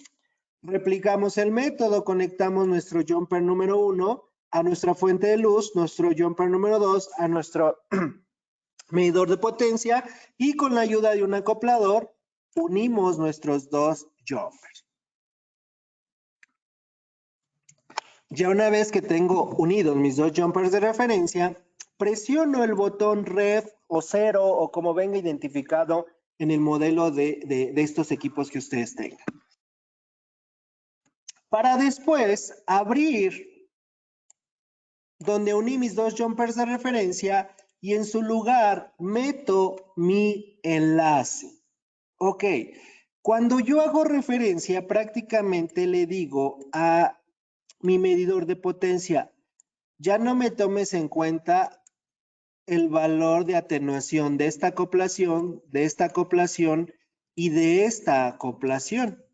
Replicamos el método, conectamos nuestro jumper número 1 a nuestra fuente de luz, nuestro jumper número 2 a nuestro medidor de potencia y con la ayuda de un acoplador unimos nuestros 2 jumpers. Ya una vez que tengo unidos mis 2 jumpers de referencia, presiono el botón ref o 0 o como venga identificado en el modelo de estos equipos que ustedes tengan. Para después abrir donde uní mis 2 jumpers de referencia y en su lugar meto mi enlace. Ok, cuando yo hago referencia prácticamente le digo a mi medidor de potencia, ya no me tomes en cuenta el valor de atenuación de esta acoplación y de esta acoplación.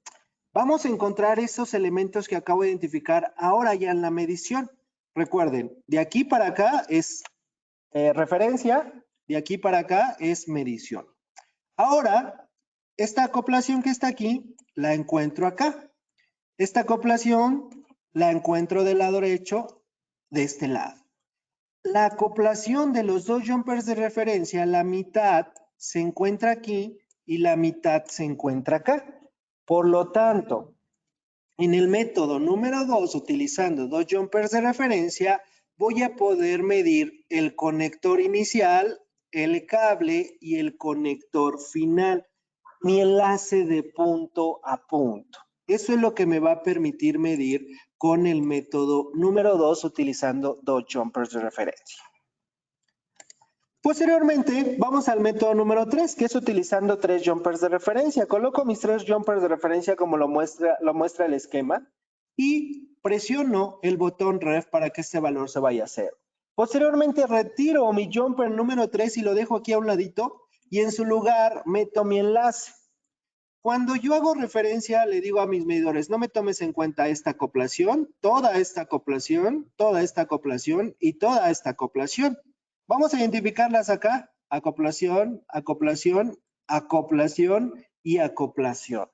Vamos a encontrar esos elementos que acabo de identificar ahora ya en la medición. Recuerden, de aquí para acá es referencia, de aquí para acá es medición. Ahora, esta acoplación que está aquí, la encuentro acá. Esta acoplación la encuentro del lado derecho, de este lado. La acoplación de los 2 jumpers de referencia, la mitad se encuentra aquí y la mitad se encuentra acá. Por lo tanto, en el método número 2, utilizando 2 jumpers de referencia, voy a poder medir el conector inicial, el cable y el conector final, mi enlace de punto a punto. Eso es lo que me va a permitir medir con el método número 2 utilizando 2 jumpers de referencia. Posteriormente, vamos al método número 3, que es utilizando 3 jumpers de referencia. Coloco mis 3 jumpers de referencia como lo muestra el esquema y presiono el botón Ref para que este valor se vaya a 0. Posteriormente, retiro mi jumper número 3 y lo dejo aquí a un ladito y en su lugar meto mi enlace. Cuando yo hago referencia, le digo a mis medidores, no me tomes en cuenta esta acoplación, toda esta acoplación, toda esta acoplación y toda esta acoplación. Vamos a identificarlas acá, acoplación, acoplación, acoplación y acoplación.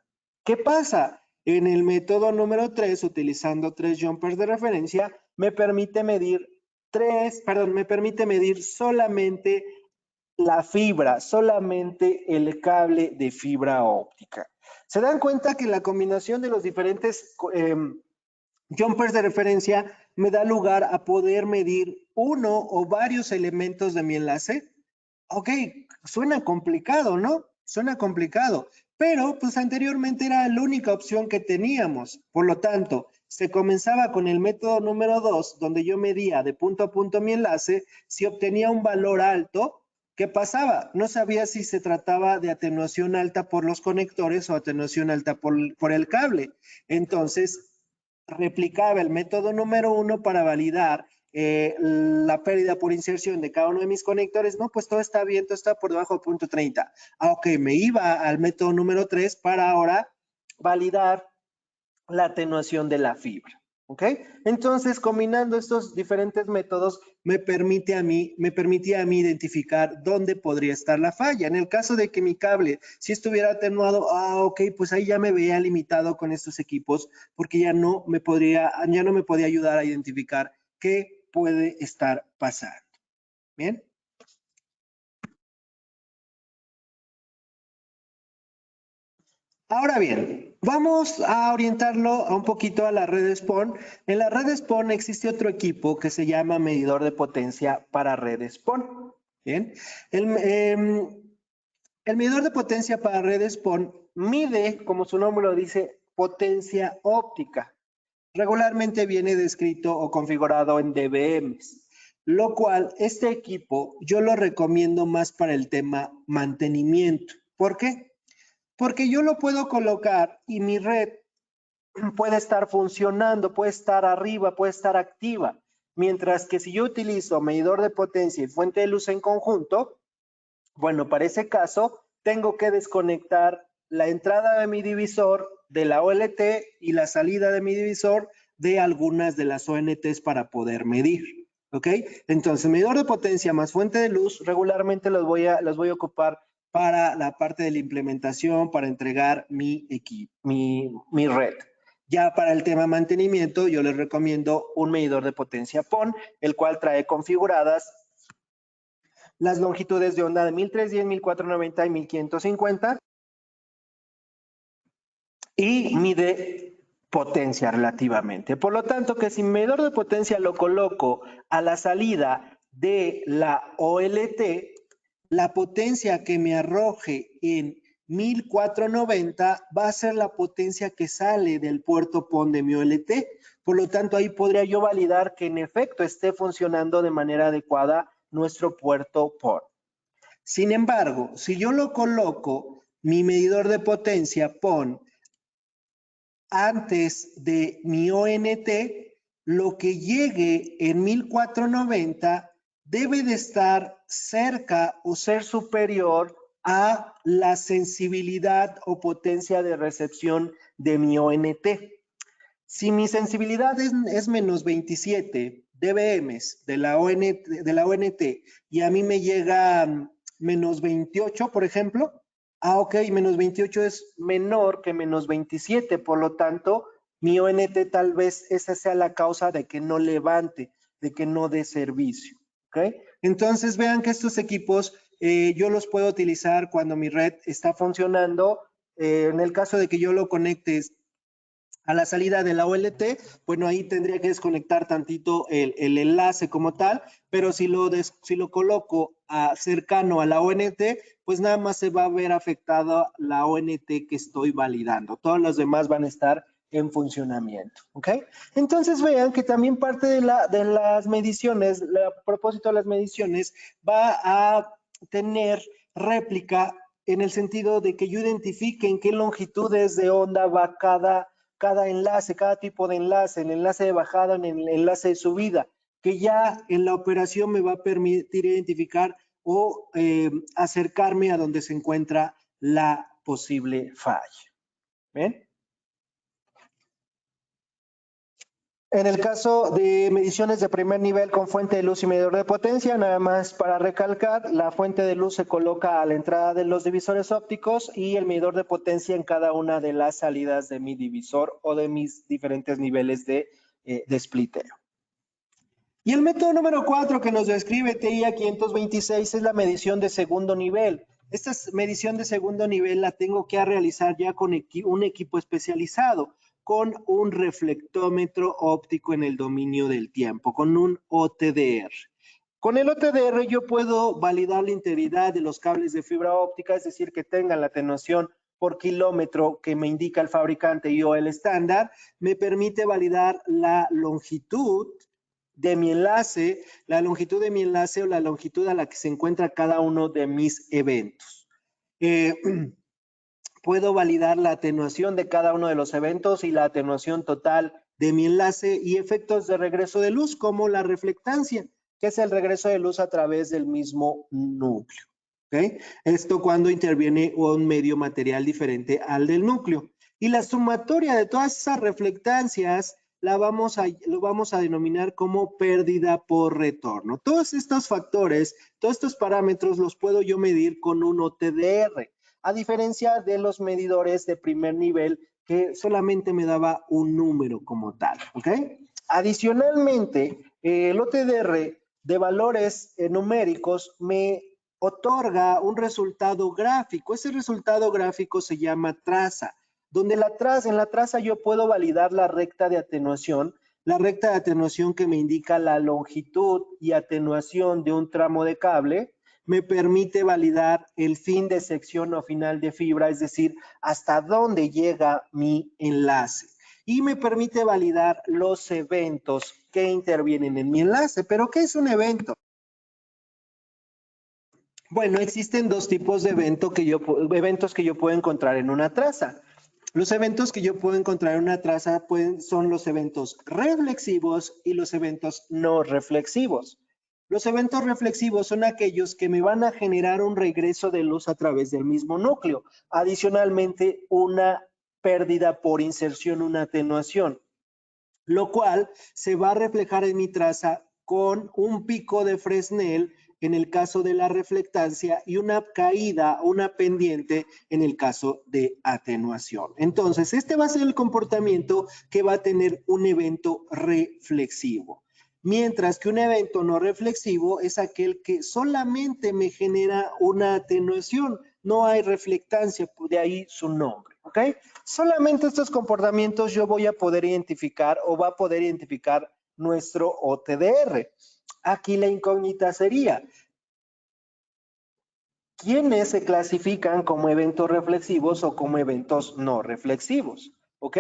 ¿Qué pasa? En el método número 3, utilizando 3 jumpers de referencia, me permite medir solamente la fibra, solamente el cable de fibra óptica. ¿Se dan cuenta que la combinación de los diferentes jumpers de referencia me da lugar a poder medir uno o varios elementos de mi enlace? Ok, suena complicado, ¿no? Suena complicado, pero pues anteriormente era la única opción que teníamos. Por lo tanto, se comenzaba con el método número 2, donde yo medía de punto a punto mi enlace. Si obtenía un valor alto, ¿qué pasaba? No sabía si se trataba de atenuación alta por los conectores o atenuación alta por el cable. Entonces, replicaba el método número 1 para validar la pérdida por inserción de cada uno de mis conectores. No, pues todo está bien, todo está por debajo de punto 30. Ok, me iba al método número 3 para ahora validar la atenuación de la fibra. ¿Ok? Entonces, combinando estos diferentes métodos, me permitía a mí identificar dónde podría estar la falla. En el caso de que mi cable si estuviera atenuado, ok, pues ahí ya me veía limitado con estos equipos porque ya no me podía ayudar a identificar qué puede estar pasando. ¿Bien? Ahora bien, vamos a orientarlo un poquito a la red SPON. En la red SPON existe otro equipo que se llama medidor de potencia para red SPON. Bien, el medidor de potencia para red SPON mide, como su nombre lo dice, potencia óptica. Regularmente viene descrito o configurado en dBms, lo cual este equipo yo lo recomiendo más para el tema mantenimiento. ¿Por qué? Porque yo lo puedo colocar y mi red puede estar funcionando, puede estar arriba, puede estar activa. Mientras que si yo utilizo medidor de potencia y fuente de luz en conjunto, bueno, para ese caso tengo que desconectar la entrada de mi divisor de la OLT y la salida de mi divisor de algunas de las ONTs para poder medir. ¿Ok? Entonces, medidor de potencia más fuente de luz, regularmente los voy a ocupar para la parte de la implementación, para entregar mi red. Ya para el tema mantenimiento, yo les recomiendo un medidor de potencia PON, el cual trae configuradas las longitudes de onda de 1310, 1490 y 1550 y mide potencia relativamente. Por lo tanto, que si mi medidor de potencia lo coloco a la salida de la OLT, la potencia que me arroje en 1490 va a ser la potencia que sale del puerto PON de mi OLT. Por lo tanto, ahí podría yo validar que en efecto esté funcionando de manera adecuada nuestro puerto PON. Sin embargo, si yo lo coloco, mi medidor de potencia PON, antes de mi ONT, lo que llegue en 1490 debe de estar cerca o ser superior a la sensibilidad o potencia de recepción de mi ONT. Si mi sensibilidad es menos 27 dBms de la ONT y a mí me llega menos 28, por ejemplo, ok, menos 28 es menor que menos 27, por lo tanto, mi ONT tal vez esa sea la causa de que no levante, de que no dé servicio, ¿ok? Entonces, vean que estos equipos yo los puedo utilizar cuando mi red está funcionando. En el caso de que yo lo conecte a la salida de la OLT, bueno, ahí tendría que desconectar tantito el enlace como tal, pero si lo coloco cercano a la ONT, pues nada más se va a ver afectada la ONT que estoy validando. Todos los demás van a estar en funcionamiento, ¿ok? Entonces vean que también parte de las mediciones, a propósito de las mediciones, va a tener réplica en el sentido de que yo identifique en qué longitudes de onda va cada enlace, cada tipo de enlace, el enlace de bajada, en el enlace de subida, que ya en la operación me va a permitir identificar o acercarme a donde se encuentra la posible falla. ¿Ven? En el caso de mediciones de primer nivel con fuente de luz y medidor de potencia, nada más para recalcar, la fuente de luz se coloca a la entrada de los divisores ópticos y el medidor de potencia en cada una de las salidas de mi divisor o de mis diferentes niveles de spliteo. Y el método número 4 que nos describe TIA 526 es la medición de segundo nivel. Esta medición de segundo nivel la tengo que realizar ya con un equipo especializado, con un reflectómetro óptico en el dominio del tiempo, con un OTDR. Con el OTDR yo puedo validar la integridad de los cables de fibra óptica, es decir, que tengan la atenuación por kilómetro que me indica el fabricante y o el estándar. Me permite validar la longitud de mi enlace, la longitud de mi enlace o la longitud a la que se encuentra cada uno de mis eventos. Puedo validar la atenuación de cada uno de los eventos y la atenuación total de mi enlace y efectos de regreso de luz como la reflectancia, que es el regreso de luz a través del mismo núcleo. ¿Okay? Esto cuando interviene un medio material diferente al del núcleo. Y la sumatoria de todas esas reflectancias lo vamos a denominar como pérdida por retorno. Todos estos factores, todos estos parámetros los puedo yo medir con un OTDR. A diferencia de los medidores de primer nivel que solamente me daba un número como tal, ¿ok? Adicionalmente, el OTDR de valores numéricos me otorga un resultado gráfico. Ese resultado gráfico se llama traza, donde en la traza yo puedo validar la recta de atenuación que me indica la longitud y atenuación de un tramo de cable, me permite validar el fin de sección o final de fibra, es decir, hasta dónde llega mi enlace. Y me permite validar los eventos que intervienen en mi enlace. ¿Pero qué es un evento? Bueno, existen dos tipos de eventos que yo puedo encontrar en una traza. Los eventos que yo puedo encontrar en una traza son los eventos reflexivos y los eventos no reflexivos. Los eventos reflexivos son aquellos que me van a generar un regreso de luz a través del mismo núcleo. Adicionalmente, una pérdida por inserción, una atenuación, lo cual se va a reflejar en mi traza con un pico de Fresnel en el caso de la reflectancia y una caída, una pendiente en el caso de atenuación. Entonces, este va a ser el comportamiento que va a tener un evento reflexivo. Mientras que un evento no reflexivo es aquel que solamente me genera una atenuación, no hay reflectancia, de ahí su nombre, ¿ok? Solamente estos comportamientos yo voy a poder identificar o va a poder identificar nuestro OTDR. Aquí la incógnita sería, ¿quiénes se clasifican como eventos reflexivos o como eventos no reflexivos? ¿Ok?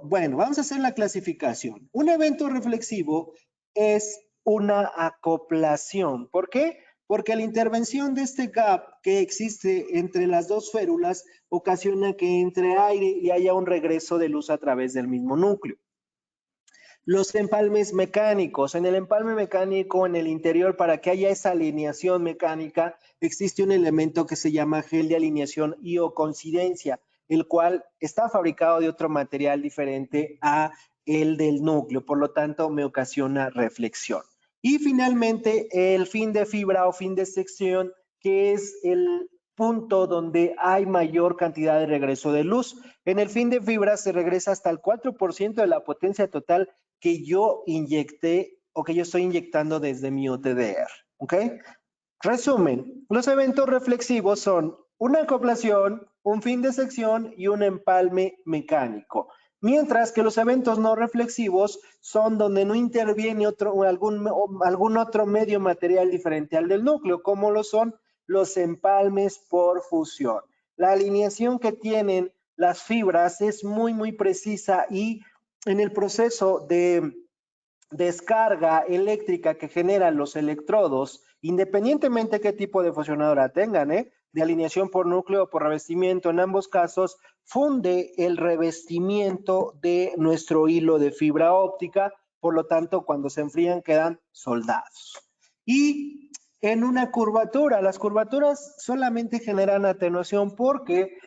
Bueno, vamos a hacer la clasificación. Un evento reflexivo es una acoplación. ¿Por qué? Porque la intervención de este gap que existe entre las dos férulas ocasiona que entre aire y haya un regreso de luz a través del mismo núcleo. Los empalmes mecánicos. En el empalme mecánico, en el interior, para que haya esa alineación mecánica, existe un elemento que se llama gel de alineación y o coincidencia, el cual está fabricado de otro material diferente a el del núcleo, por lo tanto me ocasiona reflexión. Y finalmente el fin de fibra o fin de sección, que es el punto donde hay mayor cantidad de regreso de luz. En el fin de fibra se regresa hasta el 4% de la potencia total que yo inyecté o que yo estoy inyectando desde mi OTDR. ¿Ok? Resumen, los eventos reflexivos son una acoplación, un fin de sección y un empalme mecánico. Mientras que los eventos no reflexivos son donde no interviene algún otro medio material diferente al del núcleo, como lo son los empalmes por fusión. La alineación que tienen las fibras es muy precisa y en el proceso de descarga eléctrica que generan los electrodos, independientemente qué tipo de fusionadora tengan, de alineación por núcleo o por revestimiento, en ambos casos funde el revestimiento de nuestro hilo de fibra óptica, por lo tanto cuando se enfrían quedan soldados. Y en una curvatura, las curvaturas solamente generan atenuación porque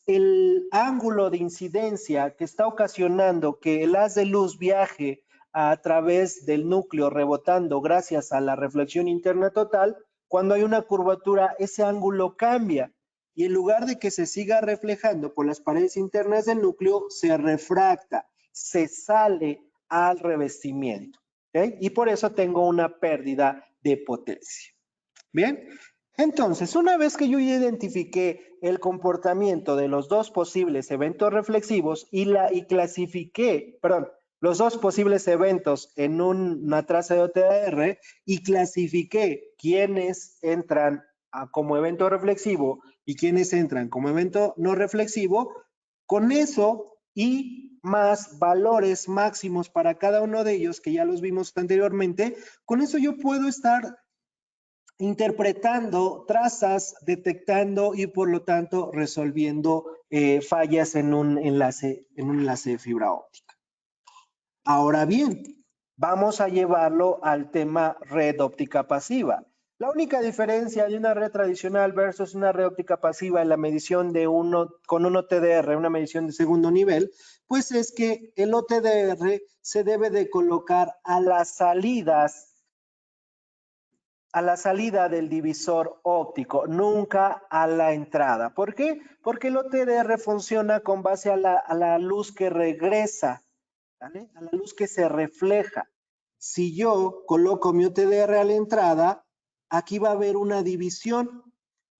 el ángulo de incidencia que está ocasionando que el haz de luz viaje a través del núcleo rebotando gracias a la reflexión interna total, cuando hay una curvatura, ese ángulo cambia y en lugar de que se siga reflejando por las paredes internas del núcleo, se refracta, se sale al revestimiento. ¿Okay? Y por eso tengo una pérdida de potencia. Bien, entonces, una vez que yo ya identifiqué el comportamiento de los dos posibles eventos reflexivos y clasifiqué, los dos posibles eventos en una traza de OTDR y clasifiqué quiénes entran como evento reflexivo y quiénes entran como evento no reflexivo, con eso y más valores máximos para cada uno de ellos, que ya los vimos anteriormente, con eso yo puedo estar interpretando trazas, detectando y por lo tanto resolviendo fallas en un enlace de fibra óptica. Ahora bien, vamos a llevarlo al tema red óptica pasiva. La única diferencia de una red tradicional versus una red óptica pasiva en la medición de con un OTDR, una medición de segundo nivel, pues es que el OTDR se debe de colocar a las salidas del divisor óptico, nunca a la entrada. ¿Por qué? Porque el OTDR funciona con base a la luz que regresa, ¿vale? A la luz que se refleja. Si yo coloco mi OTDR a la entrada, aquí va a haber una división,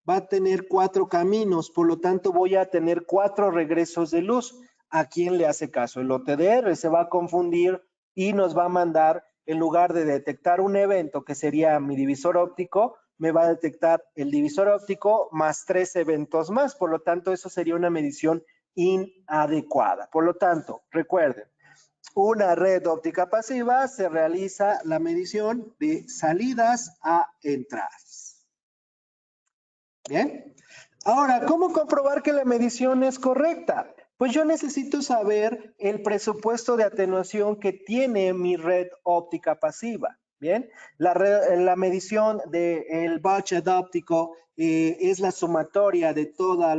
va a tener 4 caminos, por lo tanto voy a tener 4 regresos de luz. ¿A quién le hace caso? El OTDR se va a confundir y nos va a mandar, en lugar de detectar un evento que sería mi divisor óptico, me va a detectar el divisor óptico más 3 eventos más. Por lo tanto, eso sería una medición inadecuada. Por lo tanto, recuerden, una red óptica pasiva se realiza la medición de salidas a entradas. Bien. Ahora, ¿cómo comprobar que la medición es correcta? Pues yo necesito saber el presupuesto de atenuación que tiene mi red óptica pasiva. Bien, la medición del budget óptico es la sumatoria de todas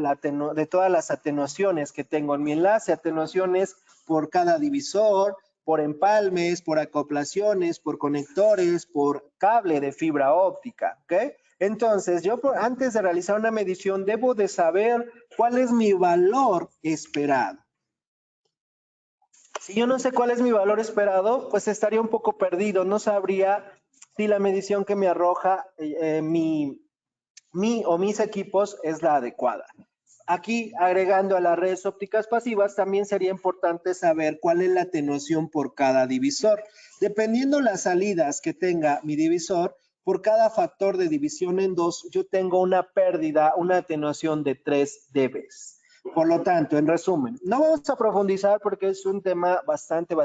las atenuaciones que tengo en mi enlace, atenuaciones por cada divisor, por empalmes, por acoplaciones, por conectores, por cable de fibra óptica, ¿ok? Entonces, yo antes de realizar una medición debo de saber cuál es mi valor esperado. Si yo no sé cuál es mi valor esperado, pues estaría un poco perdido. No sabría si la medición que me arroja mis equipos es la adecuada. Aquí, agregando a las redes ópticas pasivas, también sería importante saber cuál es la atenuación por cada divisor. Dependiendo las salidas que tenga mi divisor, por cada factor de división en 2, yo tengo una pérdida, una atenuación de 3 dB. Por lo tanto, en resumen, no vamos a profundizar porque es un tema bastante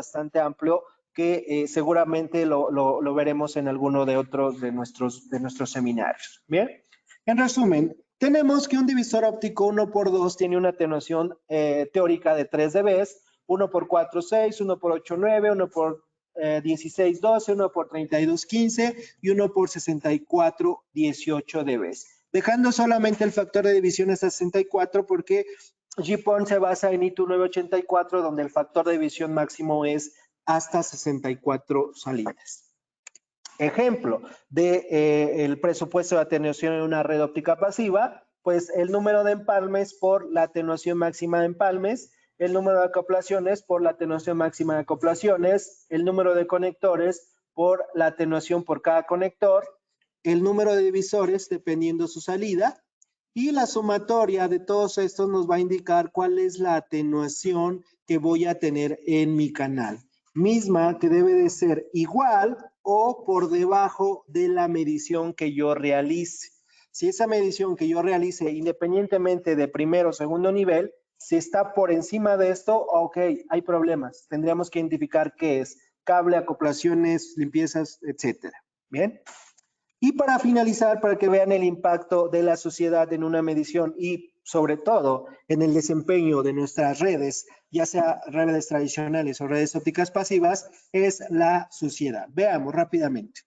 amplio que seguramente lo veremos en alguno de otros de nuestros seminarios. Bien, en resumen, tenemos que un divisor óptico 1x2 tiene una atenuación teórica de 3 dB, 1x4, 6, 1x8, 9, 1x16, 12, 1x32, 15 y 1x64, 18 dB. Dejando solamente el factor de división hasta 64 porque GPON se basa en ITU 984 donde el factor de división máximo es hasta 64 salidas. Ejemplo de el presupuesto de atenuación en una red óptica pasiva, pues el número de empalmes por la atenuación máxima de empalmes, el número de acoplaciones por la atenuación máxima de acoplaciones, el número de conectores por la atenuación por cada conector, el número de divisores dependiendo su salida Y la sumatoria de todos estos nos va a indicar cuál es la atenuación que voy a tener en mi canal. Misma que debe de ser igual o por debajo de la medición que yo realice. Si esa medición que yo realice, independientemente de primero o segundo nivel, si está por encima de esto, ok, hay problemas. Tendríamos que identificar qué es. Cable, acoplaciones, limpiezas, etcétera. Bien. Y para finalizar, para que vean el impacto de la suciedad en una medición y sobre todo en el desempeño de nuestras redes, ya sea redes tradicionales o redes ópticas pasivas, es la suciedad. Veamos rápidamente.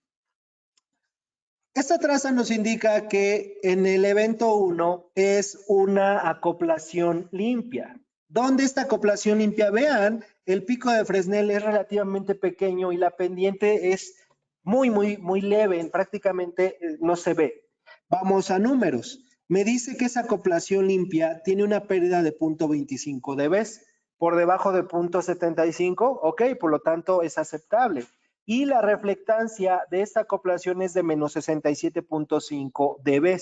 Esta traza nos indica que en el evento 1 es una acoplación limpia. ¿Dónde esta acoplación limpia? Vean, el pico de Fresnel es relativamente pequeño y la pendiente es muy leve, prácticamente no se ve. Vamos a números. Me dice que esa acoplación limpia tiene una pérdida de 0.25 dB. Por debajo de 0.75, ok, por lo tanto es aceptable. Y la reflectancia de esta acoplación es de menos 67.5 dB.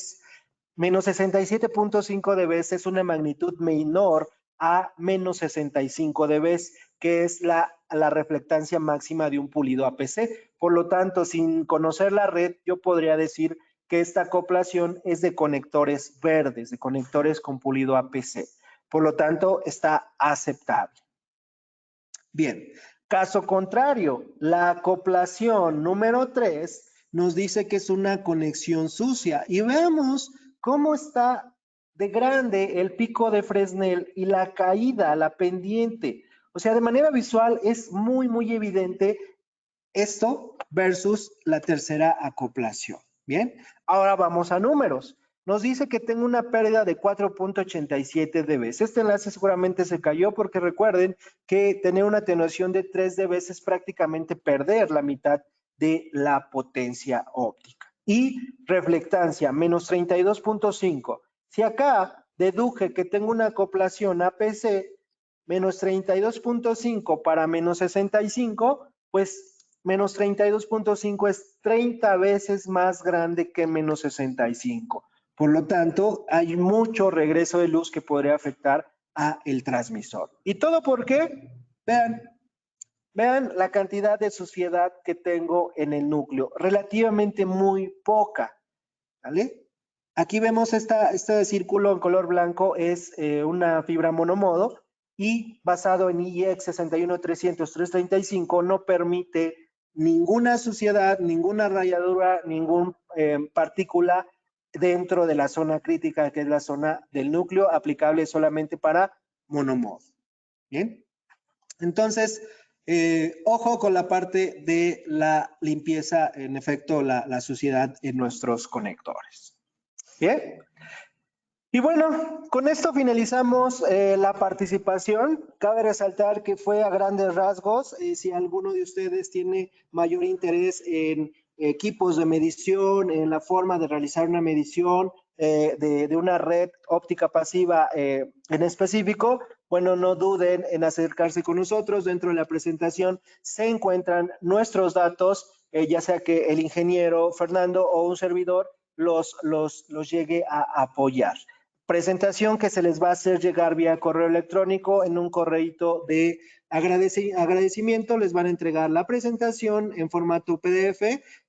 Menos 67.5 dB es una magnitud menor a menos 65 dB, que es la reflectancia máxima de un pulido APC. Por lo tanto, sin conocer la red, yo podría decir que esta acoplación es de conectores verdes, de conectores con pulido APC. Por lo tanto, está aceptable. Bien, caso contrario, la acoplación número 3 nos dice que es una conexión sucia. Y veamos cómo está de grande el pico de Fresnel y la caída, la pendiente. O sea, de manera visual es muy evidente esto versus la tercera acoplación. Bien, ahora vamos a números. Nos dice que tengo una pérdida de 4.87 dB. Este enlace seguramente se cayó porque recuerden que tener una atenuación de 3 dB es prácticamente perder la mitad de la potencia óptica. Y reflectancia, menos 32.5. Si acá deduje que tengo una acoplación APC, menos 32.5 para menos 65, pues menos 32.5 es 30 veces más grande que menos 65. Por lo tanto, hay mucho regreso de luz que podría afectar a el transmisor. ¿Y todo por qué? Vean la cantidad de suciedad que tengo en el núcleo, relativamente muy poca, ¿vale? Aquí vemos este círculo en color blanco, es una fibra monomodo y basado en IEC 61300-335 no permite ninguna suciedad, ninguna rayadura, ninguna partícula dentro de la zona crítica, que es la zona del núcleo, aplicable solamente para monomodo. Bien, entonces, ojo con la parte de la limpieza, en efecto, la suciedad en nuestros conectores. Bien. Y bueno, con esto finalizamos la participación. Cabe resaltar que fue a grandes rasgos. Si alguno de ustedes tiene mayor interés en equipos de medición, en la forma de realizar una medición de una red óptica pasiva en específico, bueno, no duden en acercarse con nosotros. Dentro de la presentación se encuentran nuestros datos, ya sea que el ingeniero Fernando o un servidor los llegue a apoyar. Presentación que se les va a hacer llegar vía correo electrónico en un correíto de agradecimiento. Les van a entregar la presentación en formato PDF,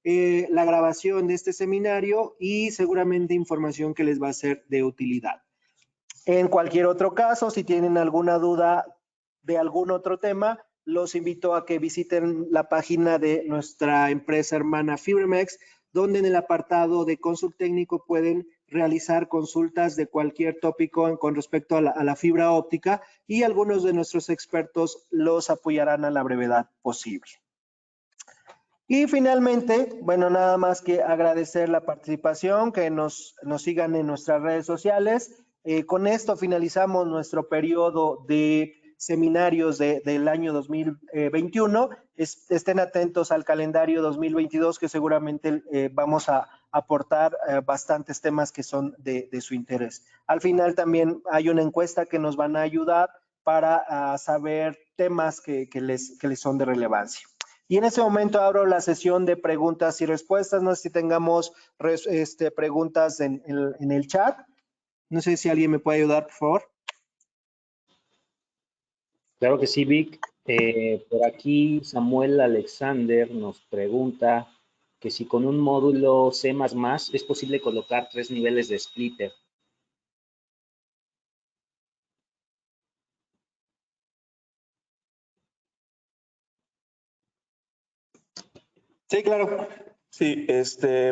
la grabación de este seminario y seguramente información que les va a ser de utilidad. En cualquier otro caso, si tienen alguna duda de algún otro tema, los invito a que visiten la página de nuestra empresa hermana Fibremex, donde en el apartado de consult técnico pueden realizar consultas de cualquier tópico con respecto a la fibra óptica y algunos de nuestros expertos los apoyarán a la brevedad posible. Y finalmente, bueno, nada más que agradecer la participación, que nos sigan en nuestras redes sociales. Con esto finalizamos nuestro periodo de seminarios del año 2021. Estén atentos al calendario 2022, que seguramente vamos a aportar bastantes temas que son de su interés. Al final también hay una encuesta que nos van a ayudar para saber temas que les son de relevancia. Y en ese momento abro la sesión de preguntas y respuestas. No sé si tengamos preguntas en el chat. No sé si alguien me puede ayudar, por favor. Claro que sí, Vic. Por aquí Samuel Alexander nos pregunta que si con un módulo C++ es posible colocar 3 niveles de splitter. Sí, claro. Sí,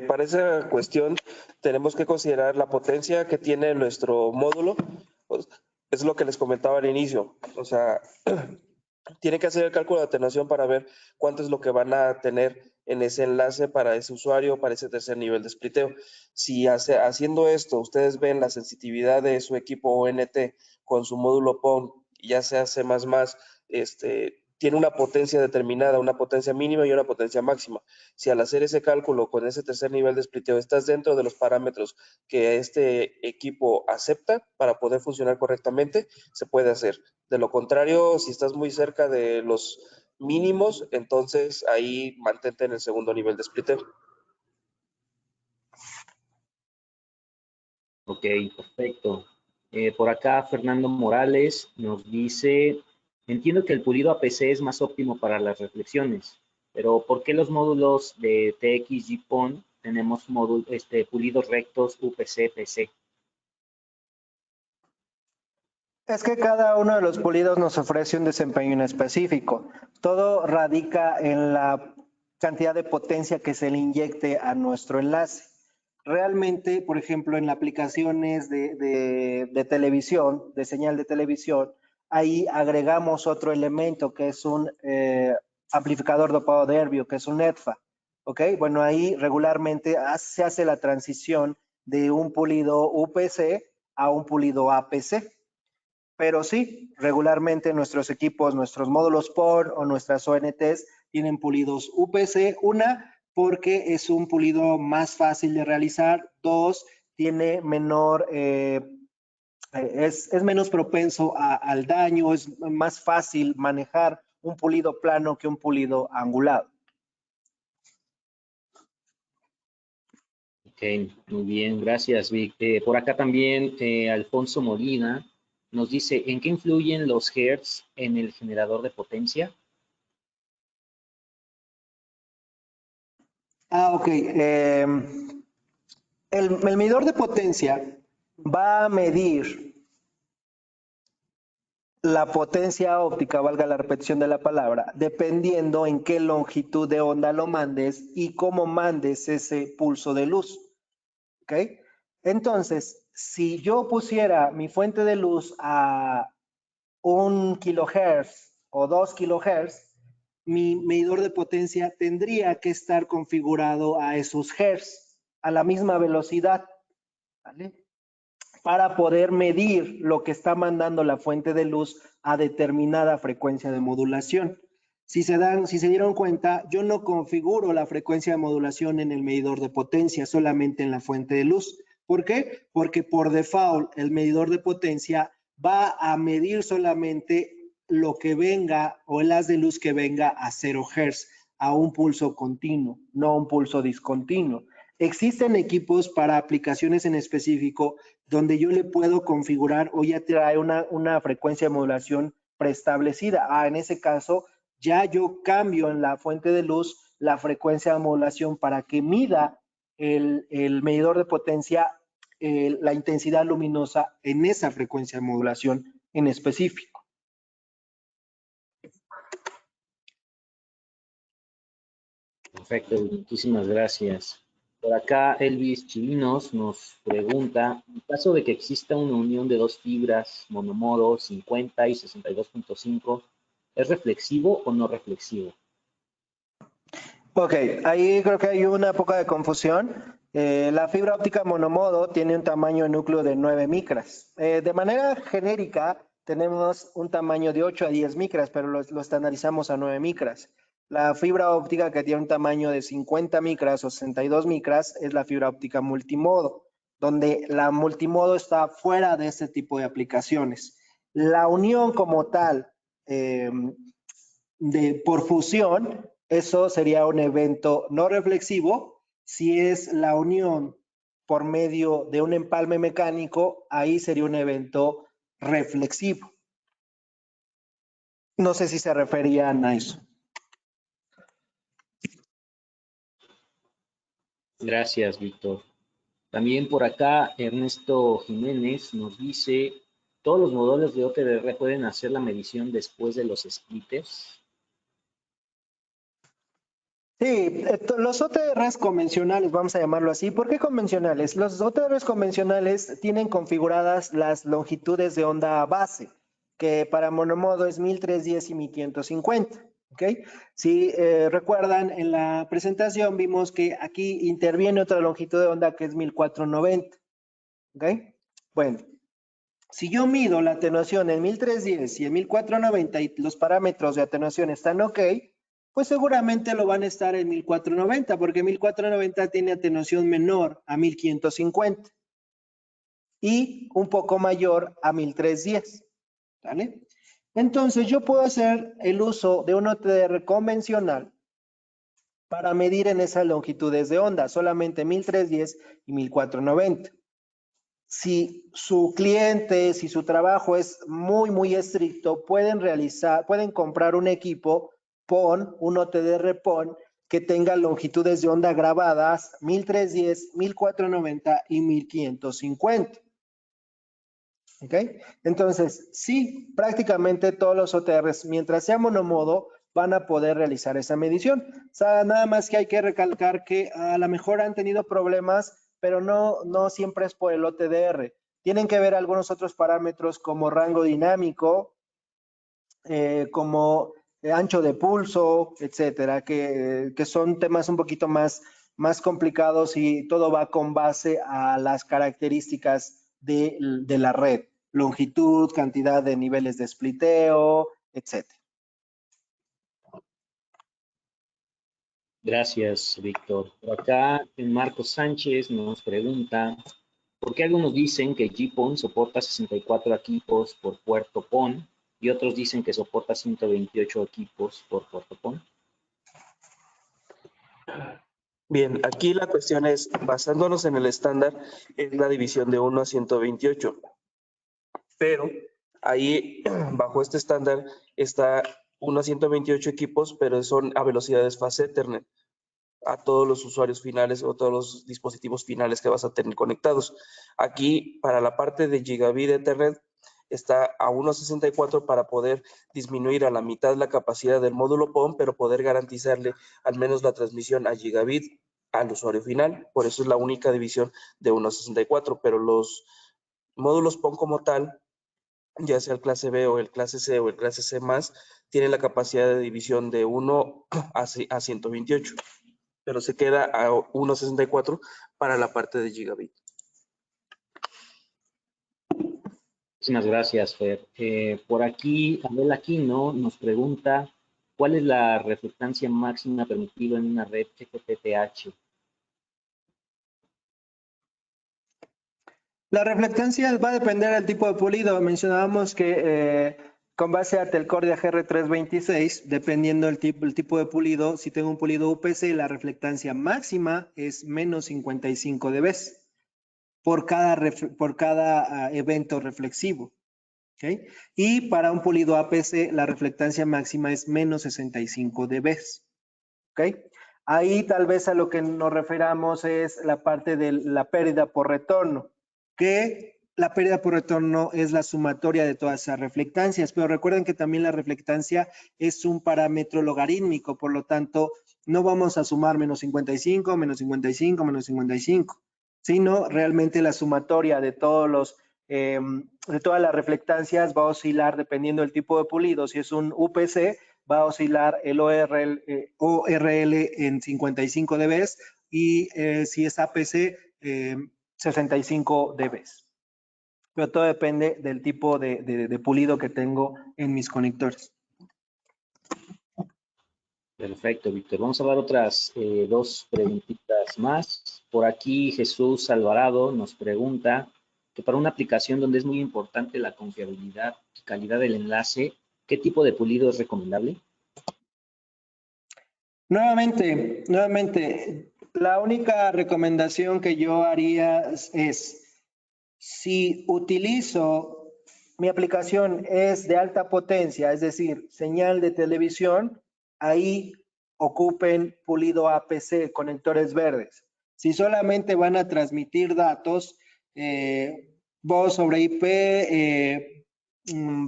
para esa cuestión tenemos que considerar la potencia que tiene nuestro módulo. Pues, es lo que les comentaba al inicio. O sea, tiene que hacer el cálculo de atenuación para ver cuánto es lo que van a tener en ese enlace para ese usuario, para ese tercer nivel de spliteo. Si haciendo esto ustedes ven la sensitividad de su equipo ONT con su módulo POM, ya sea C++, tiene una potencia determinada, una potencia mínima y una potencia máxima. Si al hacer ese cálculo con ese tercer nivel de spliteo estás dentro de los parámetros que este equipo acepta para poder funcionar correctamente, se puede hacer. De lo contrario, si estás muy cerca de los mínimos, entonces ahí mantente en el segundo nivel de splitter. Ok, perfecto. Por acá Fernando Morales nos dice, entiendo que el pulido APC es más óptimo para las reflexiones, pero ¿por qué los módulos de TX GPON tenemos pulidos rectos UPC-PC? Es que cada uno de los pulidos nos ofrece un desempeño en específico. Todo radica en la cantidad de potencia que se le inyecte a nuestro enlace. Realmente, por ejemplo, en aplicaciones de televisión, de señal de televisión, ahí agregamos otro elemento que es un amplificador dopado de Erbium, que es un EDFA. ¿Ok? Bueno, ahí regularmente se hace la transición de un pulido UPC a un pulido APC. Pero sí, regularmente nuestros equipos, nuestros módulos POR o nuestras ONTs tienen pulidos UPC. Una, porque es un pulido más fácil de realizar. Dos, tiene menor, es menos propenso al daño. Es más fácil manejar un pulido plano que un pulido angulado. Ok, muy bien, gracias, Vic. Por acá también Alfonso Molina nos dice, ¿en qué influyen los hertz en el generador de potencia? Ok. El medidor de potencia va a medir la potencia óptica, valga la repetición de la palabra, dependiendo en qué longitud de onda lo mandes y cómo mandes ese pulso de luz. ¿Ok? Entonces, si yo pusiera mi fuente de luz a 1 kilohertz o 2 kilohertz, mi medidor de potencia tendría que estar configurado a esos hertz, a la misma velocidad, ¿vale? Para poder medir lo que está mandando la fuente de luz a determinada frecuencia de modulación. Si se dieron cuenta, yo no configuro la frecuencia de modulación en el medidor de potencia, solamente en la fuente de luz. ¿Por qué? Porque por default el medidor de potencia va a medir solamente lo que venga o el haz de luz que venga a 0 Hz, a un pulso continuo, no un pulso discontinuo. Existen equipos para aplicaciones en específico donde yo le puedo configurar o ya trae una frecuencia de modulación preestablecida. En ese caso, ya yo cambio en la fuente de luz la frecuencia de modulación para que mida el medidor de potencia, la intensidad luminosa en esa frecuencia de modulación en específico. Perfecto, muchísimas gracias. Por acá Elvis Chirinos nos pregunta, en caso de que exista una unión de dos fibras monomodo 50 y 62.5, ¿es reflexivo o no reflexivo? Ok, ahí creo que hay una poca de confusión. La fibra óptica monomodo tiene un tamaño de núcleo de 9 micras. De manera genérica, tenemos un tamaño de 8 a 10 micras, pero lo estandarizamos a 9 micras. La fibra óptica que tiene un tamaño de 50 micras o 62 micras es la fibra óptica multimodo, donde la multimodo está fuera de este tipo de aplicaciones. La unión como tal, por fusión, eso sería un evento no reflexivo si es la unión por medio de un empalme mecánico, ahí sería un evento reflexivo. No sé si se referían a eso. Gracias, Víctor. También por acá Ernesto Jiménez nos dice, ¿todos los módulos de OTDR pueden hacer la medición después de los splitters? Sí, los OTRs convencionales, vamos a llamarlo así. ¿Por qué convencionales? Los OTRs convencionales tienen configuradas las longitudes de onda base, que para monomodo es 1310 y 1550. ¿Ok? Si recuerdan, en la presentación vimos que aquí interviene otra longitud de onda que es 1490. ¿Ok? Bueno, si yo mido la atenuación en 1310 y en 1490 y los parámetros de atenuación están ok, pues seguramente lo van a estar en 1490, porque 1490 tiene atenuación menor a 1550 y un poco mayor a 1310. ¿Vale? Entonces yo puedo hacer el uso de un OTDR convencional para medir en esas longitudes de onda, solamente 1310 y 1490. Si su cliente, si su trabajo es muy estricto, pueden comprar un equipo PON, un OTDR PON, que tenga longitudes de onda grabadas 1310, 1490 y 1550. ¿Ok? Entonces, sí, prácticamente todos los OTRs, mientras sea monomodo, van a poder realizar esa medición. O sea, nada más que hay que recalcar que a lo mejor han tenido problemas, pero no siempre es por el OTDR. Tienen que ver algunos otros parámetros como rango dinámico, como ancho de pulso, etcétera, que son temas un poquito más complicados y todo va con base a las características de la red, longitud, cantidad de niveles de spliteo, etcétera. Gracias, Víctor. Por acá, Marcos Sánchez nos pregunta, ¿por qué algunos dicen que GPON soporta 64 equipos por puerto PON y otros dicen que soporta 128 equipos por puerto PON? Bien, aquí la cuestión es, basándonos en el estándar, es la división de 1 a 128. Pero ahí, bajo este estándar, está 1 a 128 equipos, pero son a velocidades fast Ethernet a todos los usuarios finales o todos los dispositivos finales que vas a tener conectados. Aquí, para la parte de Gigabit Ethernet, está a 1.64 para poder disminuir a la mitad la capacidad del módulo PON, pero poder garantizarle al menos la transmisión a Gigabit al usuario final. Por eso es la única división de 1.64, pero los módulos PON como tal, ya sea el clase B o el clase C o el clase C+, tienen la capacidad de división de 1 a 128. Pero se queda a 1.64 para la parte de Gigabit. Muchísimas gracias, Fer. Por aquí, Abel Aquino nos pregunta, ¿cuál es la reflectancia máxima permitida en una red FTTH? La reflectancia va a depender del tipo de pulido. Mencionábamos que con base a Telcordia GR326, dependiendo el tipo de pulido, si tengo un pulido UPC, la reflectancia máxima es menos 55 dB por cada evento reflexivo. ¿Okay? Y para un pulido APC, la reflectancia máxima es menos 65 dB. ¿Okay? Ahí tal vez a lo que nos referamos es la parte de la pérdida por retorno, que la pérdida por retorno es la sumatoria de todas esas reflectancias, pero recuerden que también la reflectancia es un parámetro logarítmico, por lo tanto, no vamos a sumar menos 55, menos 55, menos 55, sino realmente la sumatoria de todas las reflectancias va a oscilar dependiendo del tipo de pulido. Si es un UPC, va a oscilar el ORL en 55 dB y si es APC, 65 dB. Pero todo depende del tipo de pulido que tengo en mis conectores. Perfecto, Víctor. Vamos a dar otras dos preguntitas más. Por aquí Jesús Alvarado nos pregunta que para una aplicación donde es muy importante la confiabilidad y calidad del enlace, ¿qué tipo de pulido es recomendable? Nuevamente, La única recomendación que yo haría es, si utilizo, mi aplicación es de alta potencia, es decir, señal de televisión, ahí ocupen pulido APC, conectores verdes. Si solamente van a transmitir datos, voz sobre IP,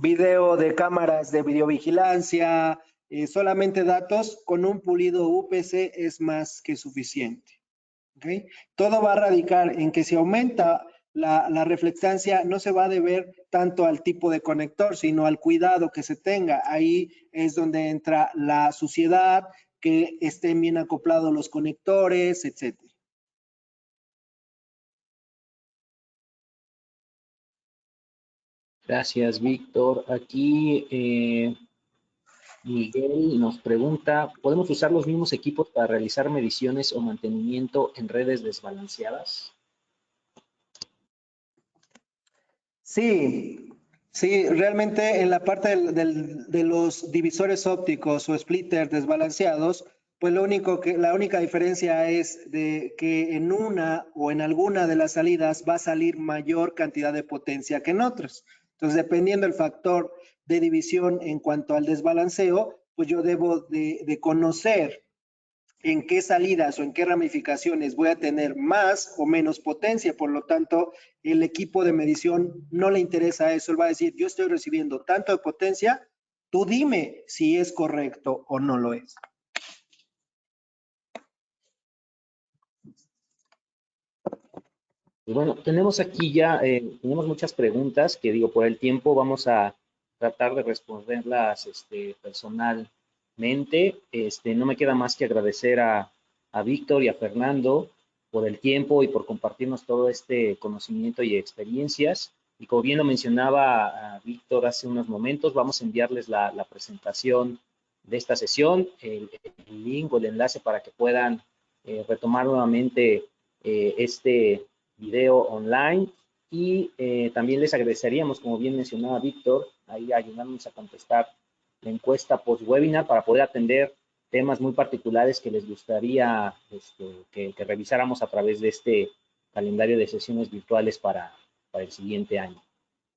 video de cámaras de videovigilancia, solamente datos con un pulido UPC es más que suficiente. ¿Okay? Todo va a radicar en que si aumenta la reflectancia, no se va a deber tanto al tipo de conector, sino al cuidado que se tenga. Ahí es donde entra la suciedad, que estén bien acoplados los conectores, etcétera. Gracias, Víctor. Aquí Miguel nos pregunta, ¿podemos usar los mismos equipos para realizar mediciones o mantenimiento en redes desbalanceadas? Sí, sí, realmente en la parte de los divisores ópticos o splitters desbalanceados, pues la única diferencia es de que en una o en alguna de las salidas va a salir mayor cantidad de potencia que en otras. Entonces, dependiendo del factor de división en cuanto al desbalanceo, pues yo debo de conocer en qué salidas o en qué ramificaciones voy a tener más o menos potencia. Por lo tanto, el equipo de medición no le interesa eso. Él va a decir, yo estoy recibiendo tanto de potencia, tú dime si es correcto o no lo es. Pues bueno, tenemos aquí ya, tenemos muchas preguntas que digo, por el tiempo vamos a tratar de responderlas personalmente. No me queda más que agradecer a Víctor y a Fernando por el tiempo y por compartirnos todo este conocimiento y experiencias. Y como bien lo mencionaba Víctor hace unos momentos, vamos a enviarles la presentación de esta sesión, el link o el enlace para que puedan retomar nuevamente este video online y también les agradeceríamos, como bien mencionaba Víctor, ahí ayudarnos a contestar la encuesta post-webinar para poder atender temas muy particulares que les gustaría que revisáramos a través de este calendario de sesiones virtuales para el siguiente año.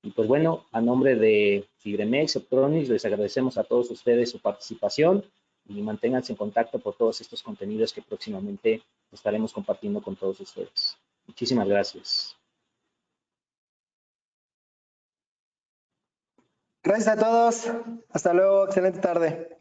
Y pues bueno, a nombre de Fibremex Septronics, les agradecemos a todos ustedes su participación y manténganse en contacto por todos estos contenidos que próximamente estaremos compartiendo con todos ustedes. Muchísimas gracias. Gracias a todos. Hasta luego. Excelente tarde.